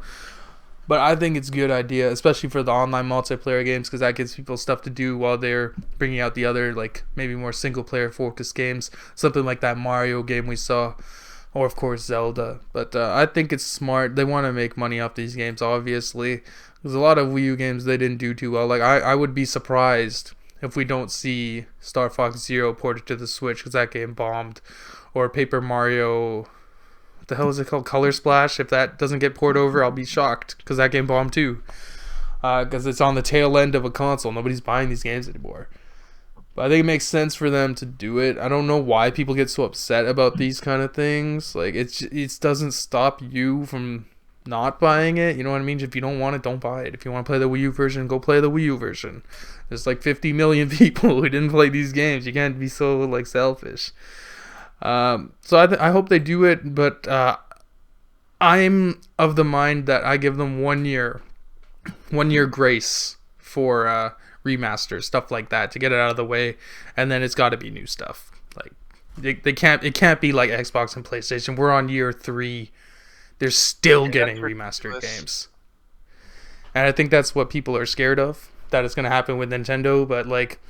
But I think it's a good idea, especially for the online multiplayer games, because that gives people stuff to do while they're bringing out the other, like, maybe more single-player focused games. Something like that Mario game we saw, or, of course, Zelda. But I think it's smart. They want to make money off these games, obviously. There's a lot of Wii U games they didn't do too well. Like, I would be surprised if we don't see Star Fox Zero ported to the Switch, because that game bombed. Or Paper Mario... What the hell is it called? Color Splash. If that doesn't get ported over, I'll be shocked, because that game bombed too. Because it's on the tail end of a console. Nobody's buying these games anymore. But I think it makes sense for them to do it. I don't know why people get so upset about these kind of things. Like, it doesn't stop you from not buying it. You know what I mean? If you don't want it, don't buy it. If you want to play the Wii U version, go play the Wii U version. There's like 50 million people who didn't play these games. You can't be so like selfish. So I hope they do it, but I'm of the mind that I give them 1 year grace for remasters, stuff like that, to get it out of the way, and then it's got to be new stuff. Like it can't be like Xbox and PlayStation. We're on year 3. They're still getting remastered games, and I think that's what people are scared of. That it's going to happen with Nintendo, but like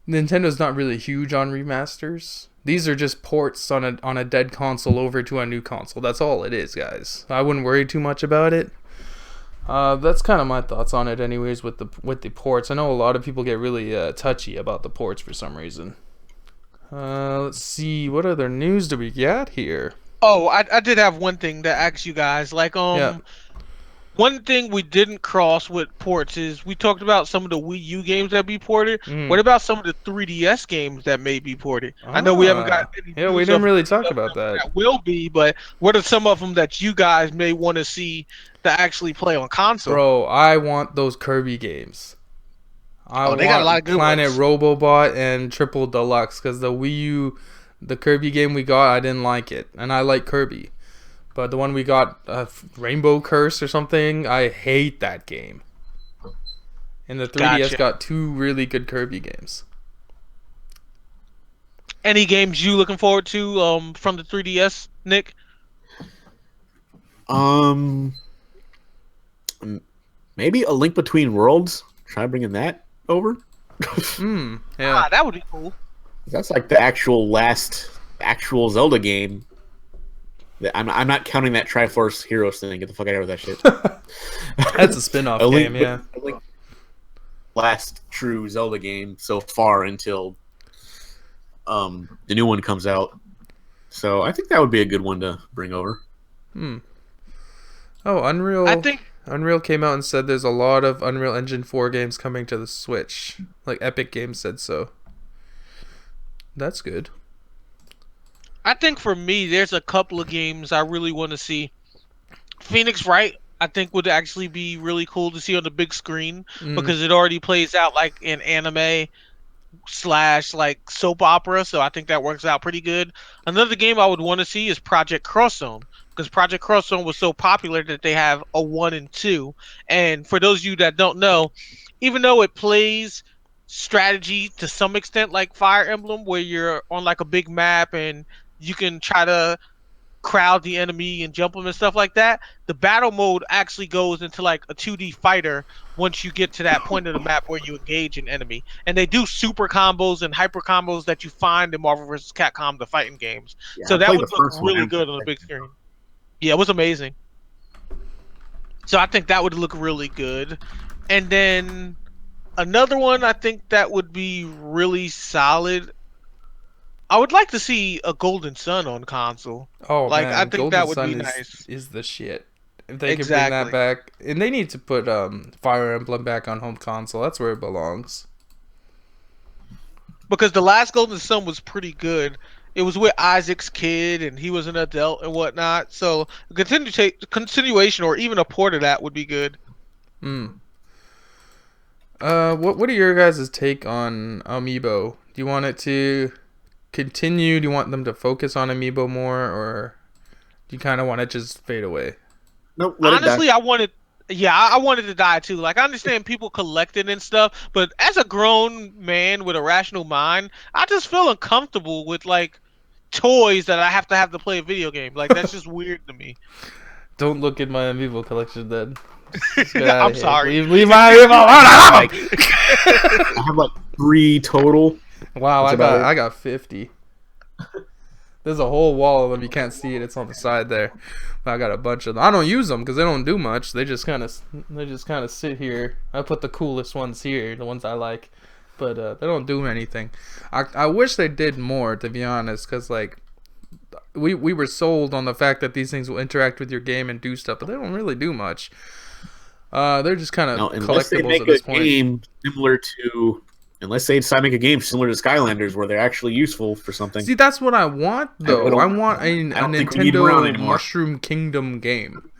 Nintendo's not really huge on remasters. These are just ports on a dead console over to a new console. That's all it is, guys. I wouldn't worry too much about it. That's kind of my thoughts on it, anyways. With the ports, I know a lot of people get really touchy about the ports for some reason. Let's see, what other news do we get here? Oh, I did have one thing to ask you guys. Like, Yeah. One thing we didn't cross with ports is we talked about some of the Wii U games that be ported. What about some of the 3DS games that may be ported? I know we haven't got any Yeah, we news didn't of really talk about that. that will be, but what are some of them that you guys may want to see to actually play on console? Bro, I want those Kirby games. They got a lot of good Planet ones. Robobot and Triple Deluxe, because the Wii U, the Kirby game we got, I didn't like it, and I like Kirby. But the one we got, Rainbow Curse or something, I hate that game. And the 3DS got 2 really good Kirby games. Any games you looking forward to from the 3DS, Nick? Maybe A Link Between Worlds. Try bringing that over. Yeah. That would be cool. That's like the last actual Zelda game. I'm not counting that Triforce Heroes thing. Get the fuck out of that shit. That's a spin-off game, yeah. Last true Zelda game so far until the new one comes out. So I think that would be a good one to bring over. Oh, Unreal. I think Unreal came out and said there's a lot of Unreal Engine 4 games coming to the Switch. Like Epic Games said so. That's good. I think for me, there's a couple of games I really want to see. Phoenix Wright, I think, would actually be really cool to see on the big screen because it already plays out like an anime / like soap opera, so I think that works out pretty good. Another game I would want to see is Project Cross Zone, because Project Cross Zone was so popular that they have a 1 and 2. And for those of you that don't know, even though it plays strategy to some extent like Fire Emblem, where you're on like a big map and you can try to crowd the enemy and jump them and stuff like that, the battle mode actually goes into like a 2D fighter once you get to that point of the map where you engage an enemy. And they do super combos and hyper combos that you find in Marvel vs. Capcom, the fighting games. Yeah, so I that played would the look first one. really good on the big screen. Yeah, it was amazing. So I think that would look really good. And then another one I think that would be really solid, I would like to see a Golden Sun on console. Oh, like, man, I think Golden that would Sun be nice. is the shit. If they could bring that back, and they need to put Fire Emblem back on home console. That's where it belongs. Because the last Golden Sun was pretty good. It was with Isaac's kid, and he was an adult and whatnot. So a continuation or even a port of that would be good. What are your guys' take on Amiibo? Do you want it to continue? Do you want them to focus on Amiibo more, or You kind of want to just fade away. Nope. Honestly, I wanted to die too. Like, I understand people collecting and stuff, but as a grown man with a rational mind, I just feel uncomfortable with like toys that I have to play a video game. Like, that's just weird to me. Don't look at my Amiibo collection then. Just get out I'm of here. sorry. Leave my Amiibo alone. I love them. I have like 3 total. Wow, That's I got 50. There's a whole wall of them. You can't see it. It's on the side there. But I got a bunch of them. I don't use them because they don't do much. They just kind of sit here. I put the coolest ones here, the ones I like, but they don't do anything. I wish they did more, to be honest, because like we were sold on the fact that these things will interact with your game and do stuff, but they don't really do much. They're just kind of collectibles at this point. Unless they decide to make a game similar to Skylanders, where they're actually useful for something. See, that's what I want, though. I want a Nintendo Mushroom Kingdom game.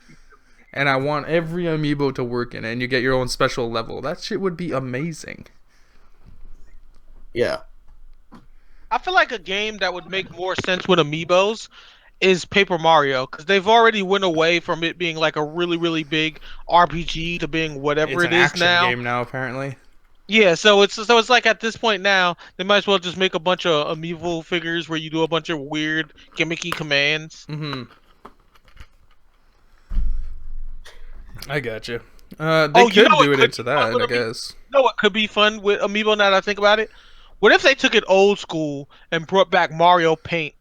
And I want every Amiibo to work in it, and you get your own special level. That shit would be amazing. Yeah. I feel like a game that would make more sense with Amiibos is Paper Mario, because they've already went away from it being like a really, really big RPG to being whatever it is now. It's an action game now, apparently. Yeah, so it's like at this point now, they might as well just make a bunch of Amiibo figures where you do a bunch of weird gimmicky commands. Mm-hmm. I gotcha. They could do it into that, I guess. You know what could be fun with Amiibo now that I think about it? What if they took it old school and brought back Mario Paint,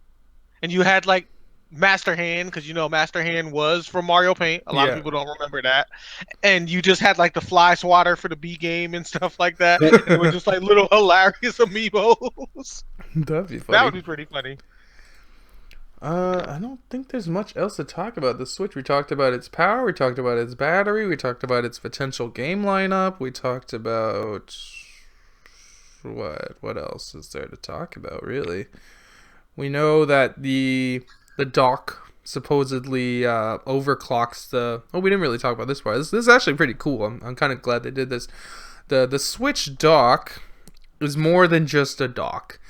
and you had like Master Hand, because you know Master Hand was from Mario Paint. A lot of people don't remember that. And you just had like the fly swatter for the B game and stuff like that. And it was just like little hilarious Amiibos. That'd be funny. That would be pretty funny. I don't think there's much else to talk about the Switch. We talked about its power, we talked about its battery, we talked about its potential game lineup, we talked about what else is there to talk about, really? We know that the dock supposedly overclocks the... Oh, we didn't really talk about this part. This is actually pretty cool. I'm kind of glad they did this. The Switch dock is more than just a dock.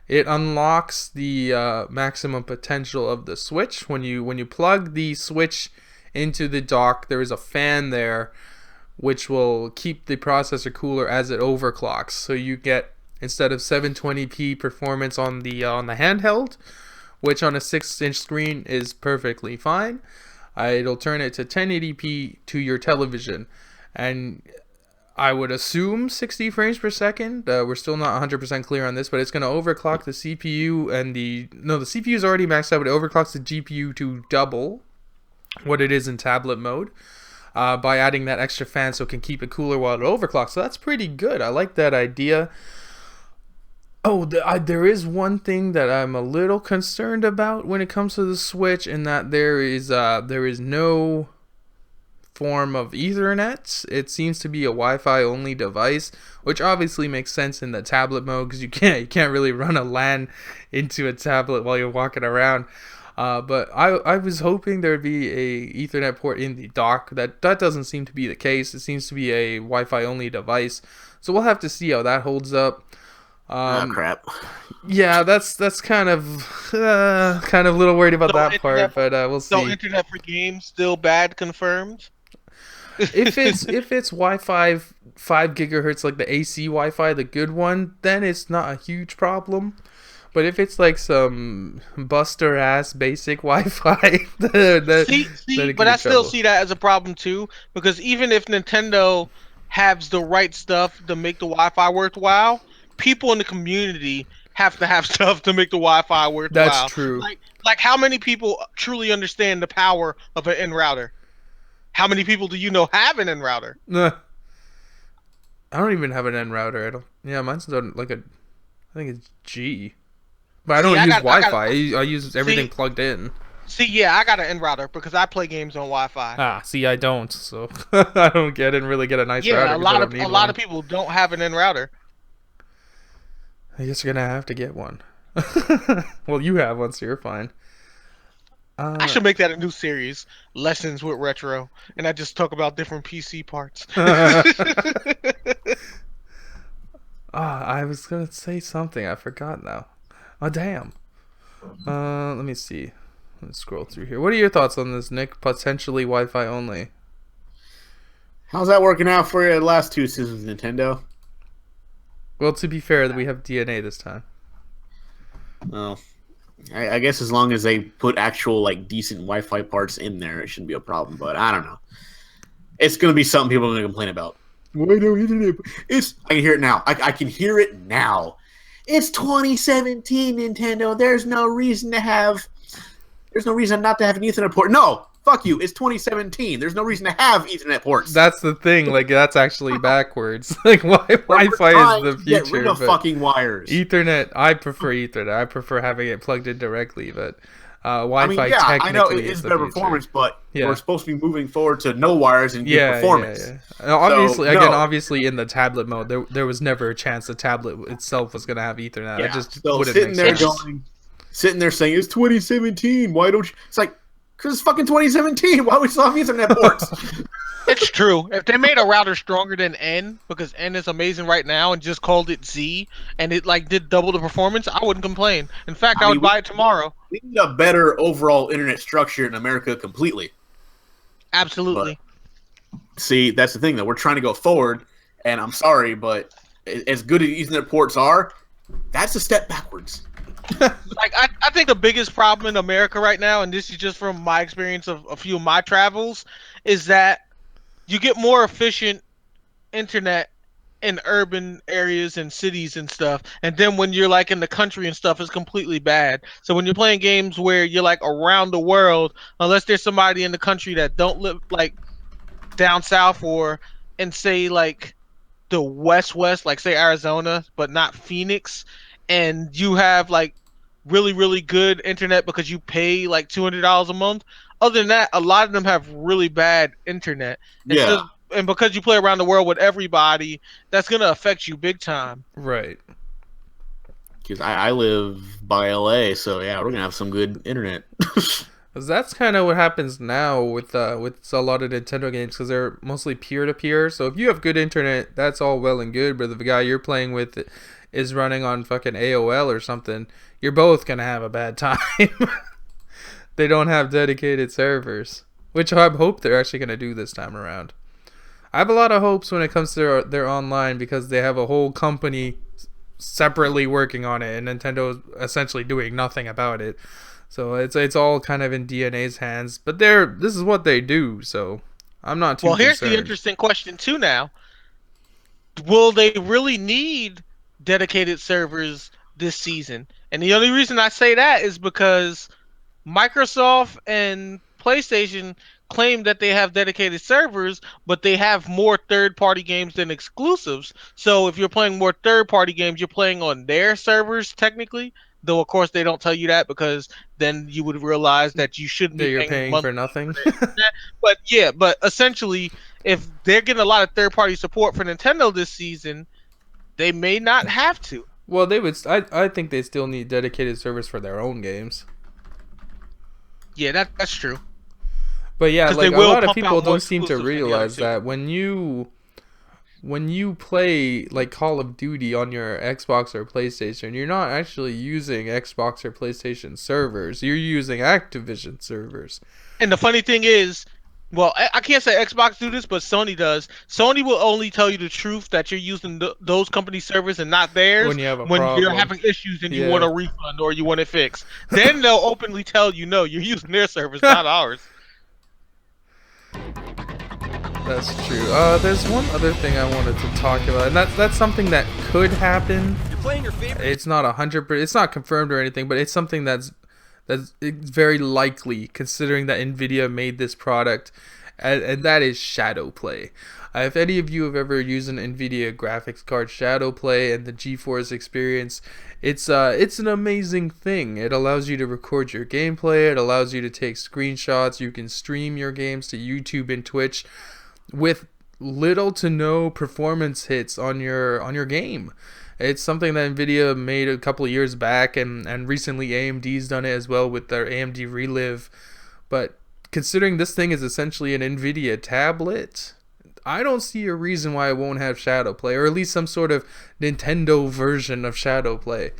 It unlocks the maximum potential of the Switch. When you plug the Switch into the dock, there is a fan there which will keep the processor cooler as it overclocks. So you get, instead of 720p performance on the handheld, which on a 6-inch screen is perfectly fine, it'll turn it to 1080p to your television. And I would assume 60 frames per second. We're still not 100% clear on this, but it's going to overclock the CPU and the CPU is already maxed out, but it overclocks the GPU to double what it is in tablet mode by adding that extra fan so it can keep it cooler while it overclocks. So that's pretty good. I like that idea. Oh, there is one thing that I'm a little concerned about when it comes to the Switch, and that there is no form of Ethernet. It seems to be a Wi-Fi only device, which obviously makes sense in the tablet mode because you can't really run a LAN into a tablet while you're walking around. But I was hoping there'd be a Ethernet port in the dock. That doesn't seem to be the case. It seems to be a Wi-Fi only device, so we'll have to see how that holds up. Crap. Yeah, that's kind of a little worried about that part, but we'll see. So internet for games still bad confirmed? if it's Wi-Fi 5 gigahertz like the AC Wi-Fi, the good one, then it's not a huge problem. But if it's like some buster ass basic Wi-Fi, but I still see that as a problem too, because even if Nintendo has the right stuff to make the Wi-Fi worthwhile, people in the community have to have stuff to make the Wi-Fi worthwhile. That's true. Like how many people truly understand the power of an N router? How many people do you know have an N router? I don't even have an N router. Mine's like I think it's G. But I don't use Wi-Fi. I use everything plugged in. See, I got an N router because I play games on Wi-Fi. See, I don't, so I didn't really get a nice router. Yeah, a lot of people don't have an N router. I guess you're gonna have to get one. Well, you have one, so you're fine. I should make that a new series, Lessons with Retro, and I just talk about different PC parts. I was gonna say something, I forgot now. Oh damn. Let me see. Let's scroll through here. What are your thoughts on this, Nick? Potentially Wi-Fi only. How's that working out for you the last 2 seasons, Nintendo? Well, to be fair, we have DNA this time. Well, I guess as long as they put actual like decent Wi-Fi parts in there, it shouldn't be a problem. But I don't know. It's going to be something people are going to complain about. Why no internet? I can hear it now. I can hear it now. It's 2017, Nintendo. There's no reason not to have an Ethernet port. No, fuck you. It's 2017. There's no reason to have Ethernet ports. That's the thing. Like, that's actually backwards. Like, Wi-Fi is the future. Get rid of fucking wires. Ethernet. I prefer Ethernet. I prefer having it plugged in directly, but Wi-Fi technically I know it is better performance, but we're supposed to be moving forward to no wires and good performance. Obviously, in the tablet mode, there was never a chance the tablet itself was going to have Ethernet. Yeah. I just so wouldn't sitting there saying it's 2017. Why don't you? It's like, because it's fucking 2017. Why would we still have Ethernet ports? It's true. If they made a router stronger than N, because N is amazing right now, and just called it Z, and it like did double the performance, I wouldn't complain. In fact, I would buy it tomorrow. We need a better overall internet structure in America completely. Absolutely. But, see, that's the thing, though. We're trying to go forward, and I'm sorry, but as good as Ethernet ports are, that's a step backwards. Like I think the biggest problem in America right now, and this is just from my experience of a few of my travels, is that you get more efficient internet in urban areas and cities and stuff, and then when you're like in the country and stuff, it's completely bad. So when you're playing games where you're like around the world, unless there's somebody in the country that don't live like down south or in say like the west, like say Arizona, but not Phoenix, and you have like really good internet because you pay like $200 a month. Other than that, a lot of them have really bad internet. And because you play around the world with everybody, that's going to affect you big time. Right. Because I live by LA, so yeah, we're going to have some good internet. Because that's kind of what happens now with a lot of Nintendo games, because they're mostly peer-to-peer. So if you have good internet, that's all well and good, but if the guy you're playing with is running on fucking AOL or something, you're both going to have a bad time. They don't have dedicated servers, which I hope they're actually going to do this time around. I have a lot of hopes when it comes to their online, because they have a whole company separately working on it, and Nintendo is essentially doing nothing about it. So it's all kind of in DNA's hands, but this is what they do, so I'm not too concerned. Here's the interesting question too now. Will they really need dedicated servers this season? And the only reason I say that is because Microsoft and PlayStation claim that they have dedicated servers, but they have more third-party games than exclusives. So if you're playing more third-party games, you're playing on their servers technically. Though of course they don't tell you that, because then you would realize that you shouldn't be paying for nothing. But essentially, if they're getting a lot of third-party support for Nintendo this season, they may not have to. Well, they would. I think they still need dedicated servers for their own games. Yeah, that's true. But yeah, like a lot of people don't seem to realize that when you play like Call of Duty on your Xbox or PlayStation, you're not actually using Xbox or PlayStation servers. You're using Activision servers. And the funny thing is, well, I can't say Xbox do this, but Sony does. Sony will only tell you the truth that you're using those company servers and not theirs when you're having issues and you want a refund or you want it fixed. Then they'll openly tell you, no, you're using their servers, not ours. That's true. There's one other thing I wanted to talk about, and that's something that could happen. You're playing your favorite. It's not 100%. It's not confirmed or anything, but it's something that's very likely, considering that Nvidia made this product, and that is shadow play. If any of you have ever used an Nvidia graphics card, shadow play and the GeForce experience, it's an amazing thing. It allows you to record your gameplay. It allows you to take screenshots. You can stream your games to YouTube and Twitch with little to no performance hits on your game. It's something that Nvidia made a couple of years back, and recently AMD's done it as well with their AMD Relive. But considering this thing is essentially an Nvidia tablet, I don't see a reason why it won't have shadow play, or at least some sort of Nintendo version of shadow play.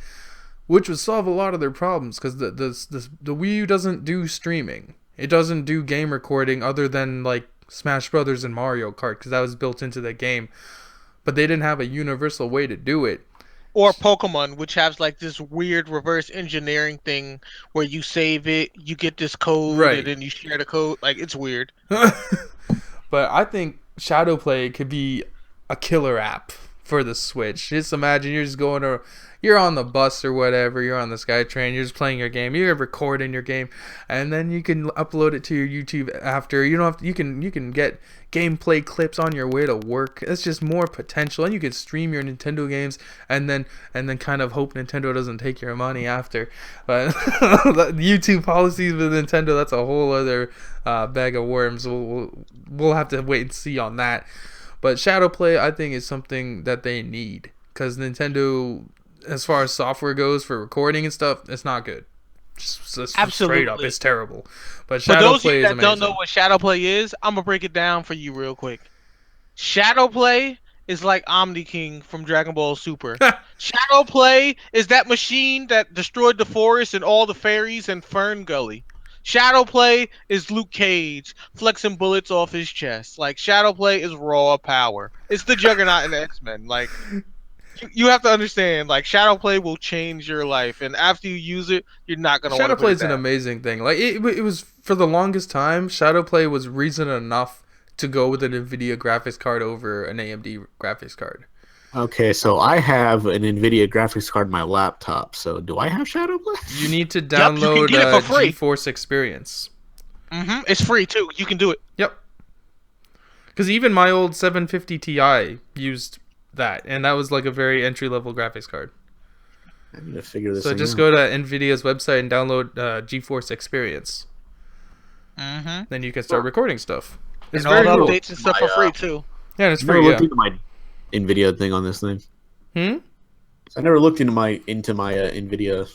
which would solve a lot of their problems because the Wii U doesn't do streaming. It doesn't do game recording other than like Smash Brothers and Mario Kart because that was built into the game. But they didn't have a universal way to do it. Or Pokemon, which has like this weird reverse engineering thing where you save it, you get this code, and then you share the code. Like, it's weird. But I think Shadowplay could be a killer app for the Switch. Just imagine you're just going to, you're on the bus or whatever, you're on the SkyTrain, you're just playing your game, you're recording your game, and then you can upload it to your YouTube after. You don't have to, you can get gameplay clips on your way to work. It's just more potential, and you can stream your Nintendo games and then kind of hope Nintendo doesn't take your money after. But YouTube policies with Nintendo, that's a whole other bag of worms. We'll have to wait and see on that. But Shadowplay, I think, is something that they need because Nintendo, as far as software goes for recording and stuff, it's not good. Just straight up, it's terrible. But Shadowplay those of you that is don't know what Shadowplay is, I'm gonna break it down for you real quick. Shadowplay is like Omni King from Dragon Ball Super. Shadowplay is that machine that destroyed the forest and all the fairies and Fern Gully. Shadowplay is Luke Cage flexing bullets off his chest. Like, Shadowplay is raw power. It's the Juggernaut in X-Men. Like, you have to understand, like, Shadowplay will change your life, and after you use it, you're not gonna want to. Shadowplay is an amazing thing. Like, it was, for the longest time, Shadowplay was reason enough to go with an NVIDIA graphics card over an AMD graphics card. Okay, so I have an NVIDIA graphics card in my laptop. So do I have Shadowplay? You need to download GeForce Experience. It's free too. You can do it. Yep. Because even my old 750 Ti used that, and that was like a very entry-level graphics card. I need to figure this out. So just go to NVIDIA's website and download GeForce Experience. Then you can start recording stuff. It's very cool. Updates and stuff are free too. Yeah, and it's free. I never looked into my NVIDIA thing on this thing. I never looked into my NVIDIA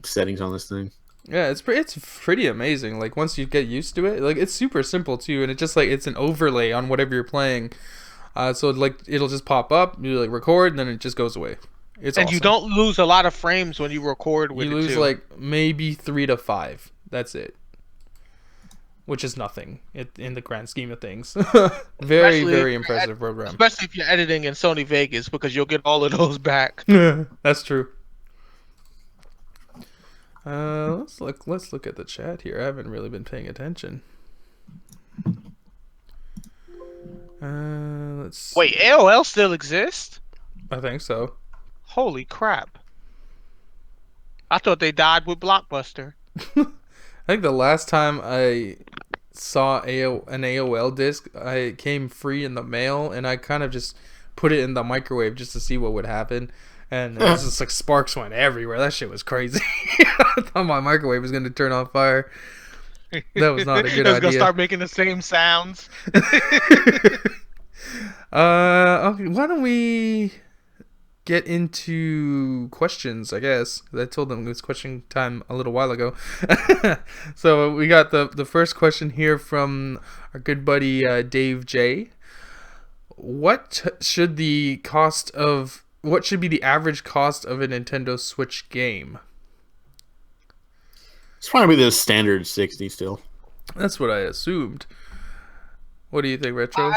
settings on this thing. Yeah, it's pretty amazing. Like, once you get used to it, like, it's super simple too, and it's just like it's an overlay on whatever you're playing. So like it'll just pop up, you like record, and then it just goes away. It's awesome. You don't lose a lot of frames when you record with it. You lose like maybe 3 to 5. That's it. Which is nothing in the grand scheme of things. Very impressive program. Especially if you're editing in Sony Vegas, because you'll get all of those back. That's true. Let's look at the chat here. I haven't really been paying attention. Let's see. Wait, AOL still exists? I think so. Holy crap. I thought they died with Blockbuster. I think the last time I saw an AOL disc, I came free in the mail, and I kind of just put it in the microwave just to see what would happen. And it was just like sparks went everywhere. That shit was crazy. I thought my microwave was going to turn on fire. That was not a good idea. It was going to start making the same sounds. Okay, why don't we get into questions, I guess. I told them it was question time a little while ago. So we got the first question here from our good buddy Dave J. What should be the average cost of a Nintendo Switch game? It's probably the standard 60 still. That's what I assumed. What do you think, Retro?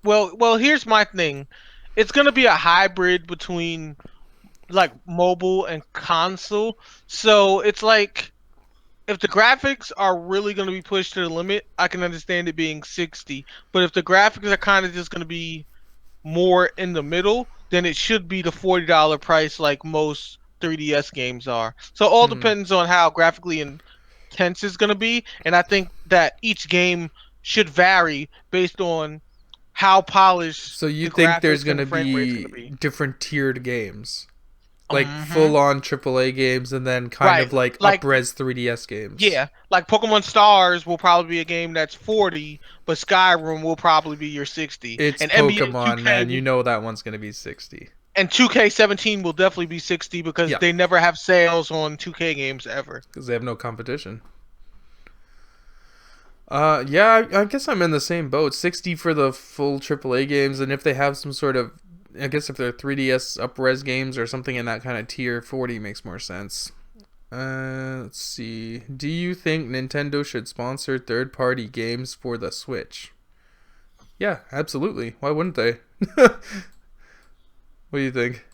Well, here's my thing. It's going to be a hybrid between like mobile and console. So it's like, if the graphics are really going to be pushed to the limit, I can understand it being 60. But if the graphics are kind of just going to be more in the middle, then it should be the $40 price like most 3DS games are. So all depends on how graphically intense it's going to be. And I think that each game should vary based on how polished. So you think there's going to be different tiered games? Like full-on AAA games, and then kind of like up-res 3DS games. Yeah, like Pokemon Stars will probably be a game that's 40, but Skyrim will probably be your 60. It's and Pokemon, man. You know that one's going to be 60. And 2K17 will definitely be 60 because they never have sales on 2K games ever. Because they have no competition. Yeah, I guess I'm in the same boat. 60 for the full AAA games, and if they have some sort of I guess if they're 3DS up-res games or something in that kind of tier, 40 makes more sense. Let's see. Do you think Nintendo should sponsor third-party games for the Switch? Yeah, absolutely. Why wouldn't they? What do you think?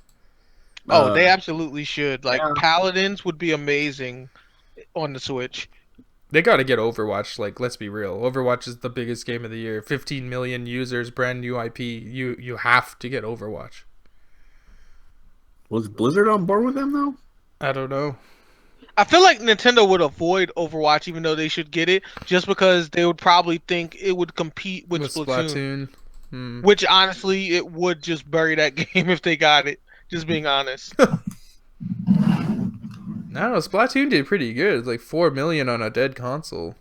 Oh, they absolutely should. Like Yeah. Paladins would be amazing on the Switch. They got to get Overwatch. Like, let's be real. Overwatch is the biggest game of the year. 15 million users, brand new IP. You have to get Overwatch. Was Blizzard on board with them though? I don't know. I feel like Nintendo would avoid Overwatch even though they should get it, just because they would probably think it would compete with Splatoon. Which honestly, it would just bury that game if they got it. Just being honest. I don't know. Splatoon did pretty good. It's like 4 million on a dead console.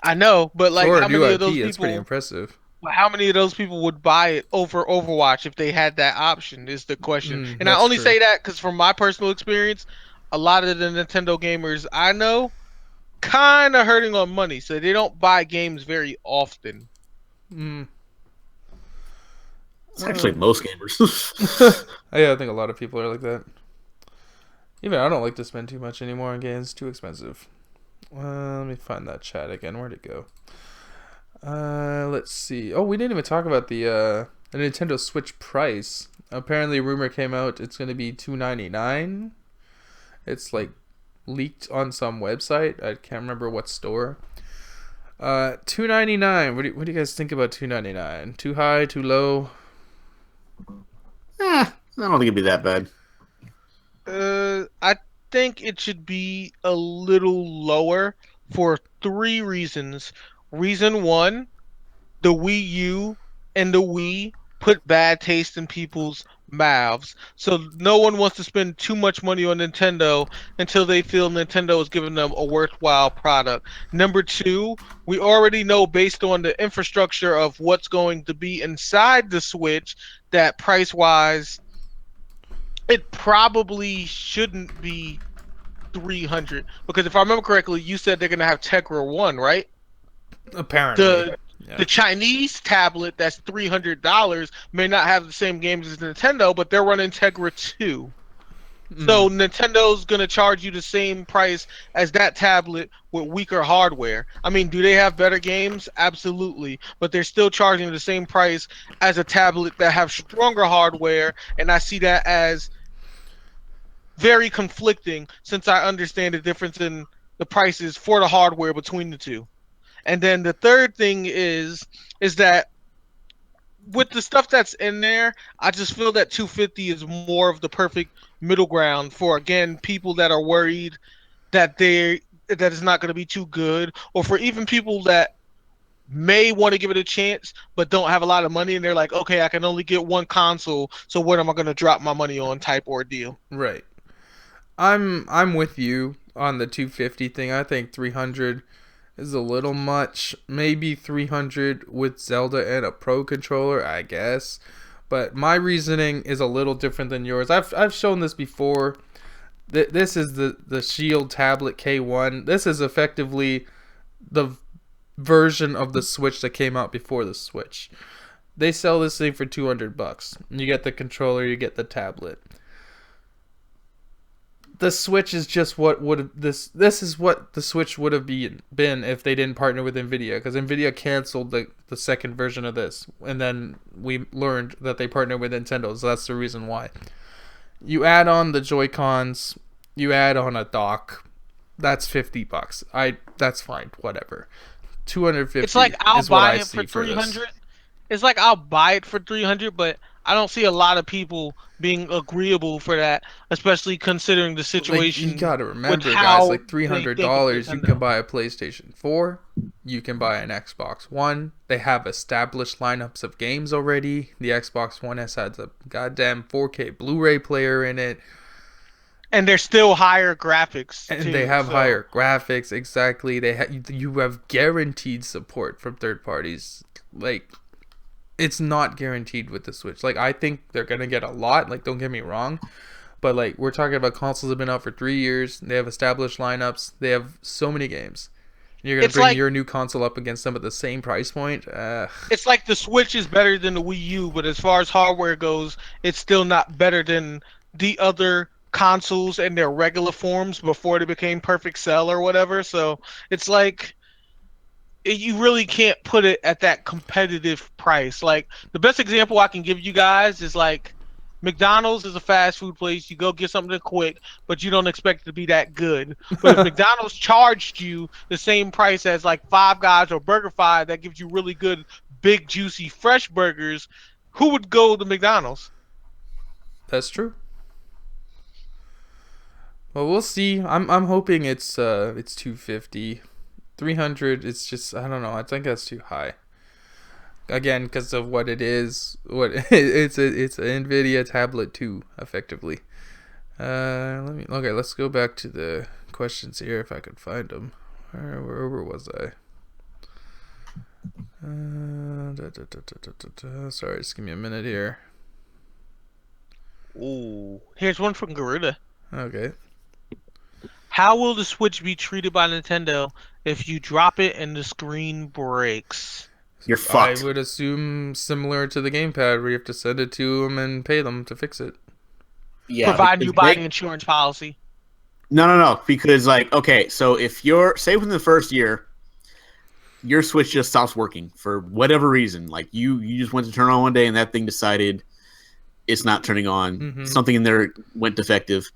I know, but like, For how a new many IP, of those it's pretty people? impressive. How many of those people would buy it over Overwatch if they had that option? Is the question. And I That's only true. say that because from my personal experience, a lot of the Nintendo gamers I know kind of hurting on money, so they don't buy games very often. It's actually most gamers. Yeah, I think a lot of people are like that. Even I don't like to spend too much anymore on games. Too expensive. Let me find that chat again. Where'd it go? Let's see. Oh, we didn't even talk about the Nintendo Switch price. Apparently, a rumor came out it's going to be $299. It's like leaked on some website. I can't remember what store. $299. What do you guys think about $299? Too high? Too low? I don't think it'd be that bad. I think it should be a little lower for 3 reasons. Reason 1, the Wii U and the Wii put bad taste in people's mouths. So no one wants to spend too much money on Nintendo until they feel Nintendo is giving them a worthwhile product. Number 2, we already know based on the infrastructure of what's going to be inside the Switch that price-wise, it probably shouldn't be $300. Because if I remember correctly, you said they're going to have Tegra 1, right? Apparently. The Chinese tablet that's $300 may not have the same games as Nintendo, but they're running Tegra 2. So Nintendo's going to charge you the same price as that tablet with weaker hardware. I mean, do they have better games? Absolutely. But they're still charging the same price as a tablet that have stronger hardware, and I see that as very conflicting since I understand the difference in the prices for the hardware between the two. And then the third thing is that with the stuff that's in there, I just feel that 250 is more of the perfect middle ground for, again, people that are worried that that is not going to be too good, or for even people that may want to give it a chance but don't have a lot of money and they're like, okay, I can only get one console, so what am I going to drop my money on type ordeal. Right. I'm with you on the 250 thing. I think 300 is a little much. Maybe 300 with Zelda and a Pro controller, I guess. But my reasoning is a little different than yours. I've shown this before. This is the Shield Tablet K1. This is effectively the version of the Switch that came out before the Switch. They sell this thing for $200. You get the controller, you get the tablet. The Switch is just what would have this is what the Switch would have been if they didn't partner with Nvidia, because Nvidia canceled the second version of this, and then we learned that they partnered with Nintendo, so that's the reason why. You add on the Joy-Cons, you add on a dock, that's $50. That's fine, whatever. 250. It's like I'll is what buy I it see for for this. 300. It's like I'll buy it for 300, but I don't see a lot of people being agreeable for that, especially considering the situation. Like, you gotta remember, with guys, how like they think of $300, you can Nintendo. buy a PlayStation 4, you can buy an Xbox One. They have established lineups of games already. The Xbox One has had a goddamn 4K Blu-ray player in it. And they're still higher graphics. And too, they have so. higher graphics, exactly. You have guaranteed support from third parties. Like, it's not guaranteed with the Switch. Like, I think they're gonna get a lot. Like, don't get me wrong, but like, we're talking about consoles that have been out for 3 years. They have established lineups. They have so many games. You're gonna bring your new console up against them at the same price point. It's like the Switch is better than the Wii U, but as far as hardware goes, it's still not better than the other consoles in their regular forms before they became Perfect Cell or whatever. So it's like you really can't put it at that competitive price. Like the best example I can give you guys is like McDonald's is a fast food place. You go get something quick, but you don't expect it to be that good. But if McDonald's charged you the same price as like Five Guys or BurgerFi, that gives you really good, big, juicy, fresh burgers, who would go to McDonald's? That's true. Well, we'll see. I'm hoping it's 250. 300, it's just, I don't know, I think that's too high. Again, because of what it is, it's an NVIDIA tablet 2, effectively. Let's go back to the questions here if I could find them. Where was I? Sorry, just give me a minute here. Ooh, here's one from Garuda. Okay. How will the Switch be treated by Nintendo if you drop it and the screen breaks? You're fucked. I would assume similar to the gamepad where you have to send it to them and pay them to fix it. Yeah, providing you buy the insurance policy. No. Because, like, okay, so if you're, say within the first year, your Switch just stops working for whatever reason. Like, you just went to turn on one day and that thing decided it's not turning on. Mm-hmm. Something in there went defective.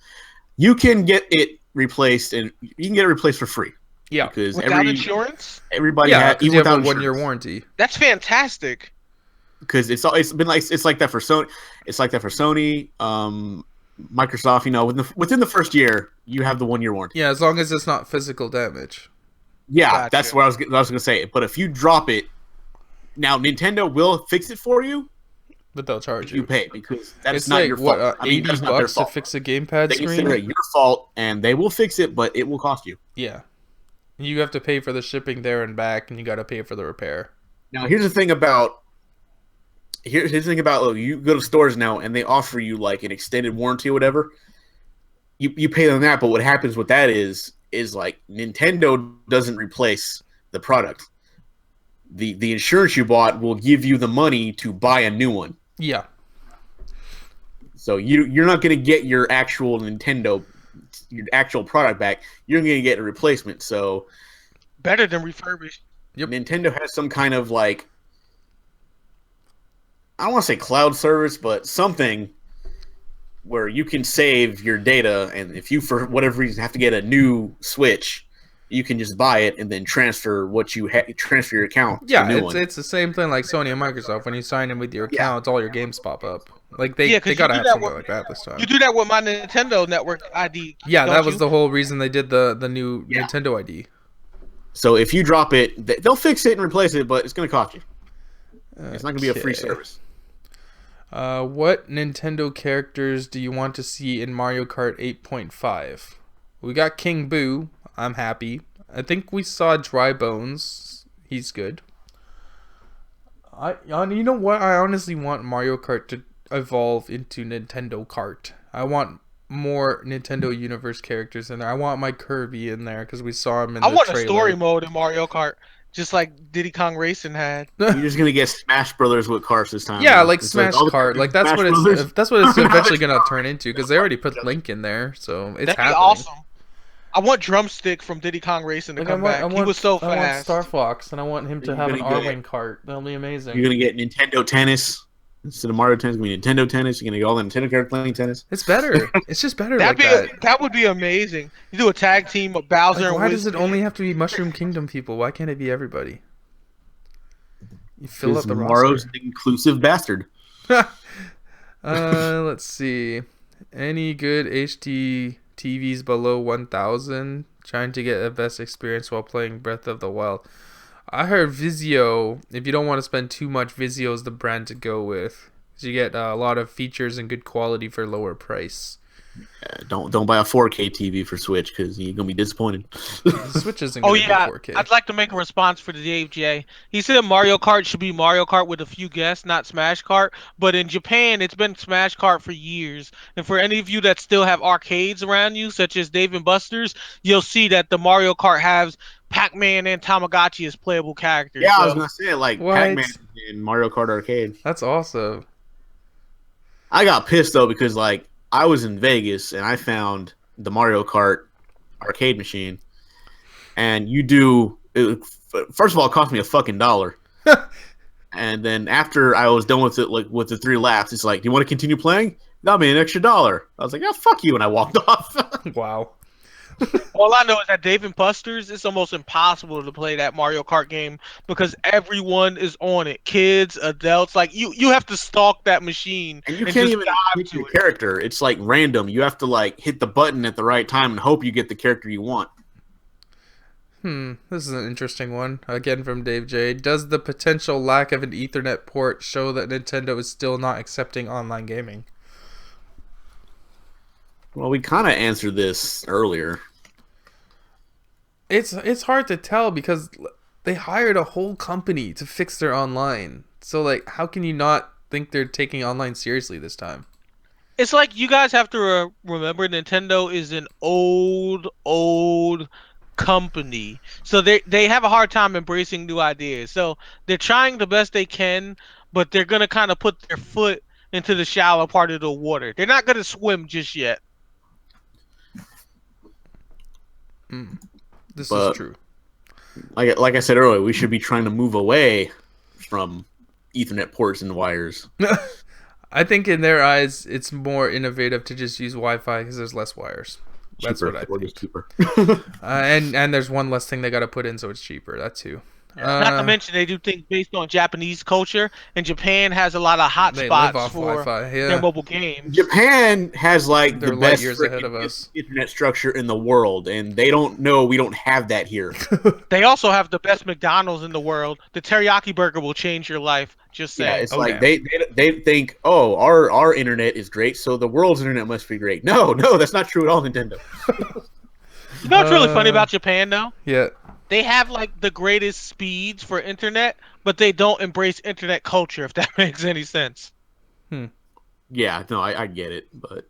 You can get it replaced, and you can get it replaced for free. Yeah, because without insurance, every has even without a 1-year warranty. That's fantastic. Because it's like that for Sony. It's like that for Sony, Microsoft. You know, within the first year, you have the 1-year warranty. Yeah, as long as it's not physical damage. Yeah, gotcha. That's what I was going to say. But if you drop it, now Nintendo will fix it for you. But they'll charge you. You pay because that's it's not like, your fault. $80 to fix a gamepad they screen? They consider it your fault, and they will fix it, but it will cost you. Yeah. You have to pay for the shipping there and back, and you got to pay for the repair. Now, here's the thing about... Here's the thing about, you go to stores now, and they offer you, like, an extended warranty or whatever. You pay them that, but what happens with that is like, Nintendo doesn't replace the product. The insurance you bought will give you the money to buy a new one. Yeah. So you're not going to get your actual your actual product back. You're going to get a replacement. So better than refurbished. Yep. Nintendo has some kind of, like, I don't want to say cloud service, but something where you can save your data, and if you for whatever reason have to get a new Switch, you can just buy it and then transfer transfer your account. Yeah, it's the same thing like Sony and Microsoft. When you sign in with your account, all your games pop up. Like they gotta have something like that this time. You do that with my Nintendo Network ID. Yeah, that was the whole reason they did the new Nintendo ID. So if you drop it, they'll fix it and replace it, but it's going to cost you. It's not going to be a free service. What Nintendo characters do you want to see in Mario Kart 8.5? We got King Boo. I'm happy. I think we saw Dry Bones. He's good. You know what? I honestly want Mario Kart to evolve into Nintendo Kart. I want more Nintendo Universe characters in there. I want my Kirby in there because we saw him in the trailer. I want a story mode in Mario Kart, just like Diddy Kong Racing had. You're just gonna get Smash Brothers with cars this time. Yeah, like Smash Kart. Like that's what it's eventually gonna turn into because they already put Link in there, so it's happening. That'd be awesome. I want Drumstick from Diddy Kong Racing to come back. He was so fast. I want Star Fox, and I want him to have an R-Wing cart. That'll be amazing. You're gonna get Nintendo Tennis. Instead of Mario Tennis, it's going to be Nintendo Tennis. You're going to get all the Nintendo characters playing tennis. It's better. It's just better That would be amazing. You do a tag team of Bowser and why does it only have to be Mushroom Kingdom people? Why can't it be everybody? You fill up the roster. Morrow's an inclusive bastard. Let's see. Any good HD TVs below 1,000? Trying to get the best experience while playing Breath of the Wild. I heard Vizio, if you don't want to spend too much, Vizio is the brand to go with. So you get a lot of features and good quality for lower price. Don't buy a 4K TV for Switch because you're going to be disappointed. The Switch isn't going to be 4K. I'd like to make a response for the Dave J. He said Mario Kart should be Mario Kart with a few guests, not Smash Kart. But in Japan, it's been Smash Kart for years. And for any of you that still have arcades around you, such as Dave & Buster's, you'll see that the Mario Kart has Pac-Man and Tamagotchi as playable characters. Yeah, So. I was gonna say like What? Pac-Man and Mario Kart Arcade. That's awesome. I got pissed though because like I was in Vegas and I found the Mario Kart arcade machine, and first of all, it cost me a fucking $1. And then after I was done with it, like with the 3 laps, it's like, "Do you want to continue playing?" Got me an extra $1. I was like, "Yeah, fuck you," and I walked off. Wow. All I know is that Dave & Buster's, it's almost impossible to play that Mario Kart game because everyone is on it. Kids, adults, like you have to stalk that machine And you can't just even dive pick to your it. character. It's like random. You have to like hit the button at the right time and hope you get the character you want. This is an interesting one. Again from Dave J. Does the potential lack of an Ethernet port show that Nintendo is still not accepting online gaming? Well, we kind of answered this earlier. It's hard to tell because they hired a whole company to fix their online. So like, how can you not think they're taking online seriously this time? It's like you guys have to remember Nintendo is an old company. So they have a hard time embracing new ideas. So they're trying the best they can, but they're going to kind of put their foot into the shallow part of the water. They're not going to swim just yet. This is true. Like I said earlier, we should be trying to move away from Ethernet ports and wires. I think in their eyes, it's more innovative to just use Wi-Fi because there's less wires. That's what I think. Cheaper. And there's one less thing they got to put in, so it's cheaper. That too. Not to mention they do things based on Japanese culture, and Japan has a lot of hotspots for their mobile games. Japan has like They're the best years ahead of us. internet structure in the world, and they don't know we don't have that here. They also have the best McDonald's in the world. The teriyaki burger will change your life. Just saying. Yeah, it's like they think, oh, our internet is great, so the world's internet must be great. No, that's not true at all, Nintendo. You know what's really funny about Japan, though? Yeah. They have like the greatest speeds for internet, but they don't embrace internet culture, if that makes any sense. Yeah, no, I get it, but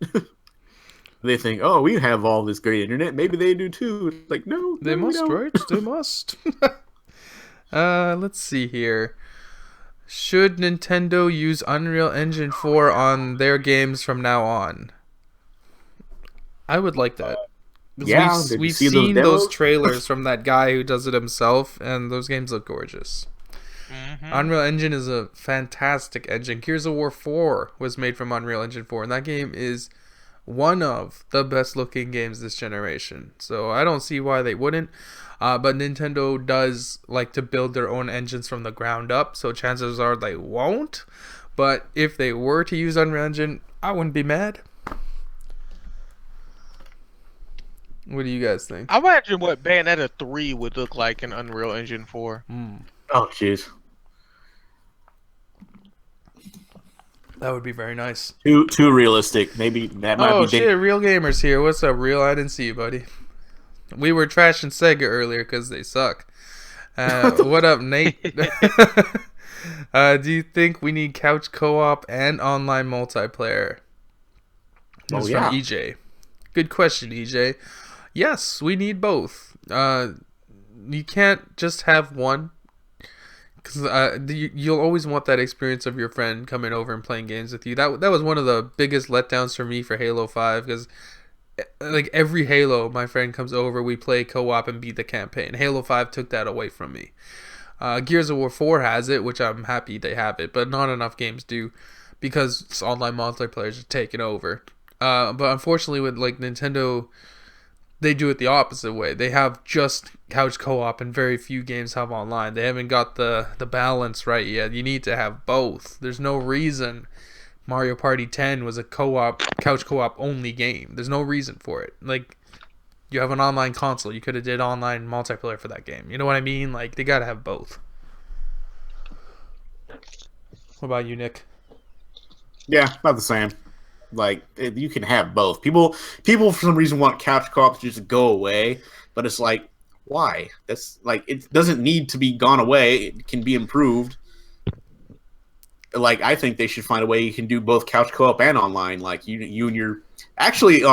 they think, oh, we have all this great internet. Maybe they do too. It's like, no, they must, right? They must. Let's see here. Should Nintendo use Unreal Engine 4 on their games from now on? I would like that. Yeah, we've seen those trailers from that guy who does it himself, and those games look gorgeous. Unreal Engine is a fantastic engine. Gears of War 4 was made from Unreal Engine 4, and that game is one of the best looking games this generation. So I don't see why they wouldn't. But Nintendo does like to build their own engines from the ground up, so chances are they won't. But if they were to use Unreal Engine, I wouldn't be mad. What do you guys think? I imagine what Bayonetta 3 would look like in Unreal Engine 4. Oh, jeez. That would be very nice. Too realistic. Maybe that might be. Oh shit! Real Gamers here. What's up, Real? I didn't see you, buddy. We were trashing Sega earlier because they suck. What up, Nate? Do you think we need couch co-op and online multiplayer? That's from EJ. Good question, EJ. Yes, we need both. You can't just have one. Because you'll always want that experience of your friend coming over and playing games with you. That was one of the biggest letdowns for me for Halo 5. Because like every Halo, my friend comes over, we play co-op and beat the campaign. Halo 5 took that away from me. Gears of War 4 has it, which I'm happy they have it. But not enough games do. Because online multiplayer is taking over. But unfortunately with like Nintendo, they do it the opposite way. They have just couch co-op and very few games have online. They haven't got the balance right yet. You need to have both. There's no reason Mario Party 10 was a couch co-op only game. There's no reason for it. Like, you have an online console. You could have did online multiplayer for that game. You know what I mean? Like, they gotta have both. What about you, Nick? Yeah, about the same. Like, you can have both. People for some reason want couch co-op to just go away, but it's like, why? That's like, it doesn't need to be gone away. It can be improved. Like, I think they should find a way you can do both couch co-op and online. Like, you and your actually,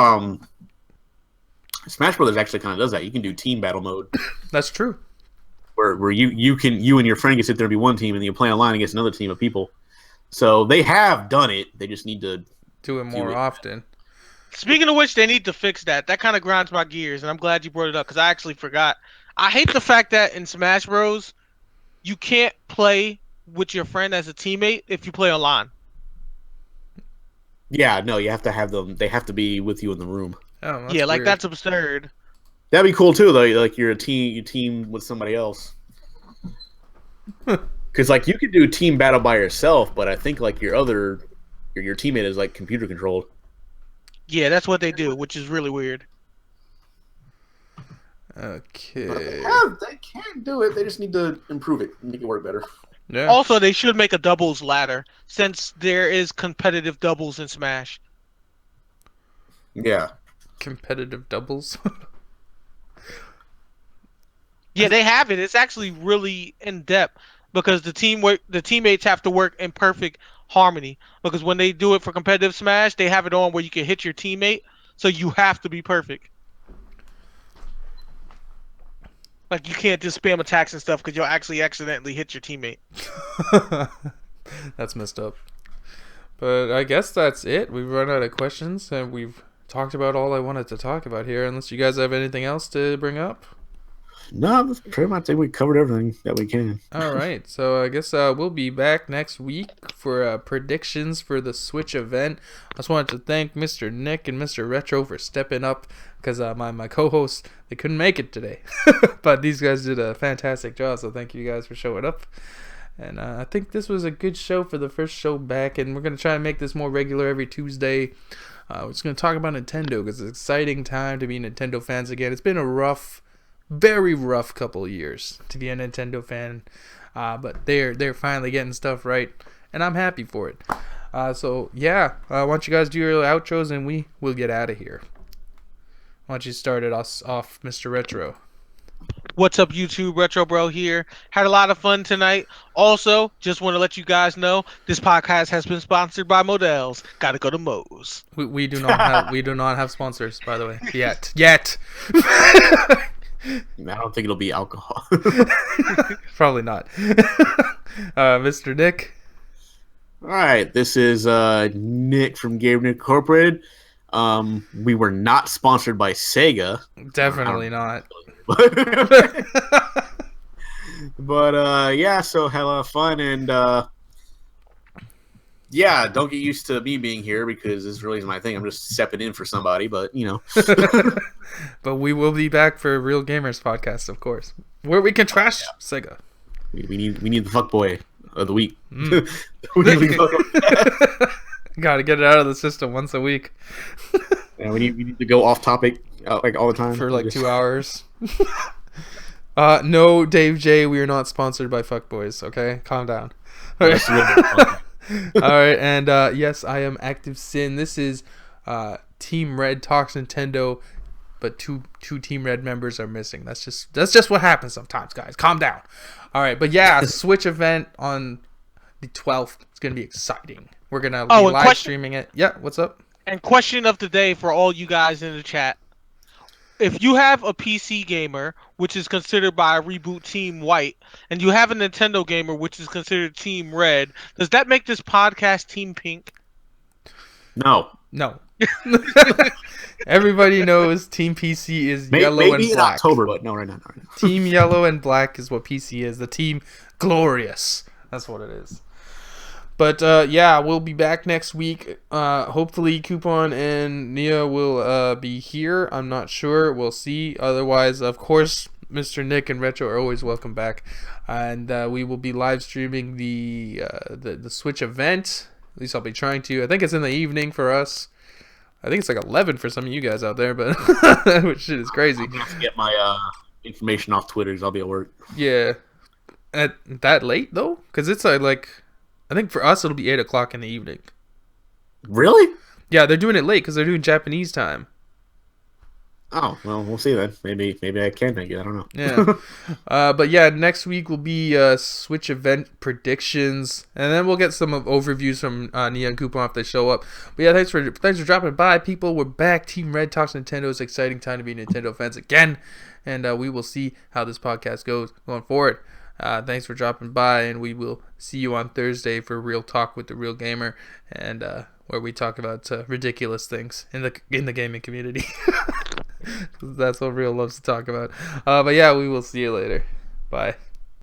Smash Brothers actually kind of does that. You can do team battle mode. That's true. Where you and your friend can sit there and be one team, and you play online against another team of people. So they have done it. They just need to do it more often. Speaking of which, they need to fix that. That kind of grinds my gears, and I'm glad you brought it up because I actually forgot. I hate the fact that in Smash Bros, you can't play with your friend as a teammate if you play online. Yeah, no, you have to have them. They have to be with you in the room. Oh, yeah, like weird. That's absurd. That'd be cool too, though. Like you're a team, you team with somebody else. Because like you could do team battle by yourself, but I think like your teammate is like computer controlled. Yeah, that's what they do, which is really weird. Okay. But they can do it. They just need to improve it, make it work better. Yeah. Also, they should make a doubles ladder since there is competitive doubles in Smash. Yeah. Competitive doubles. Yeah, they have it. It's actually really in depth because the teammates have to work in perfect harmony. Because when they do it for competitive Smash, they have it on where you can hit your teammate, so you have to be perfect. Like you can't just spam attacks and stuff because you'll actually accidentally hit your teammate. That's messed up. But I guess that's it. We've run out of questions and we've talked about all I wanted to talk about here. Unless you guys have anything else to bring up. No, that's pretty much it. We covered everything that we can. All right, so I guess we'll be back next week for predictions for the Switch event. I just wanted to thank Mr. Nick and Mr. Retro for stepping up because my co-hosts, they couldn't make it today. But these guys did a fantastic job, so thank you guys for showing up. And I think this was a good show for the first show back, and we're going to try to make this more regular every Tuesday. We're just going to talk about Nintendo because it's an exciting time to be Nintendo fans again. It's been a very rough couple of years to be a Nintendo fan, but they're finally getting stuff right, and I'm happy for it. So yeah, why don't you guys do your outros and we will get out of here. Why don't you start it us off, Mr. Retro? What's up, YouTube? Retro Bro here. Had a lot of fun tonight. Also, just want to let you guys know this podcast has been sponsored by Models. Gotta go to Moe's. We do not have sponsors, by the way, yet. I don't think it'll be alcohol. Probably not. Mr. Nick. All right, this is Nick from Game Nick Incorporated. We were not sponsored by Sega. Definitely not. But yeah, so had a lot of fun, and yeah, don't get used to me being here because this really is my thing. I'm just stepping in for somebody, but you know. But we will be back for Real Gamers podcast, of course, where we can trash Sega. We need the fuckboy of the week. Gotta get it out of the system once a week. Yeah, we need to go off topic like all the time for like 2 hours. No, Dave J, we are not sponsored by fuckboys. Okay, calm down. All right, and yes, I am ActivesiN. This is Team Red Talks Nintendo, but two Team Red members are missing. That's just what happens sometimes, guys. Calm down. All right, but yeah, Switch event on the 12th. It's gonna be exciting. We're gonna be live streaming it. Yeah, what's up? And question of the day for all you guys in the chat: if you have a PC gamer, which is considered by Reboot Team White, and you have a Nintendo gamer, which is considered Team Red, does that make this podcast Team Pink? No. Everybody knows Team PC is yellow and black. In October, but no, right now. Team yellow and black is what PC is. The Team Glorious. That's what it is. But yeah, we'll be back next week. Hopefully, Kuuppon and Nia will be here. I'm not sure. We'll see. Otherwise, of course, Mr. Nick and Retro are always welcome back. And we will be live streaming the Switch event. At least I'll be trying to. I think it's in the evening for us. I think it's like 11 for some of you guys out there, but which shit is crazy. I'm going to have to get my information off Twitter because I'll be at work. Yeah. At that late, though? Because it's like... I think for us, it'll be 8 o'clock in the evening. Really? Yeah, they're doing it late because they're doing Japanese time. Oh, well, we'll see then. Maybe I can make it. I don't know. Yeah. But yeah, next week will be Switch event predictions, and then we'll get some overviews from Nia and Kuuppon if they show up. But yeah, thanks for dropping by, people. We're back. Team Red Talks Nintendo. It's an exciting time to be Nintendo fans again, and we will see how this podcast goes going forward. Thanks for dropping by, and we will see you on Thursday for Real Talk with the Real Gamer, and where we talk about ridiculous things in the gaming community. That's what Real loves to talk about. But yeah, we will see you later. Bye.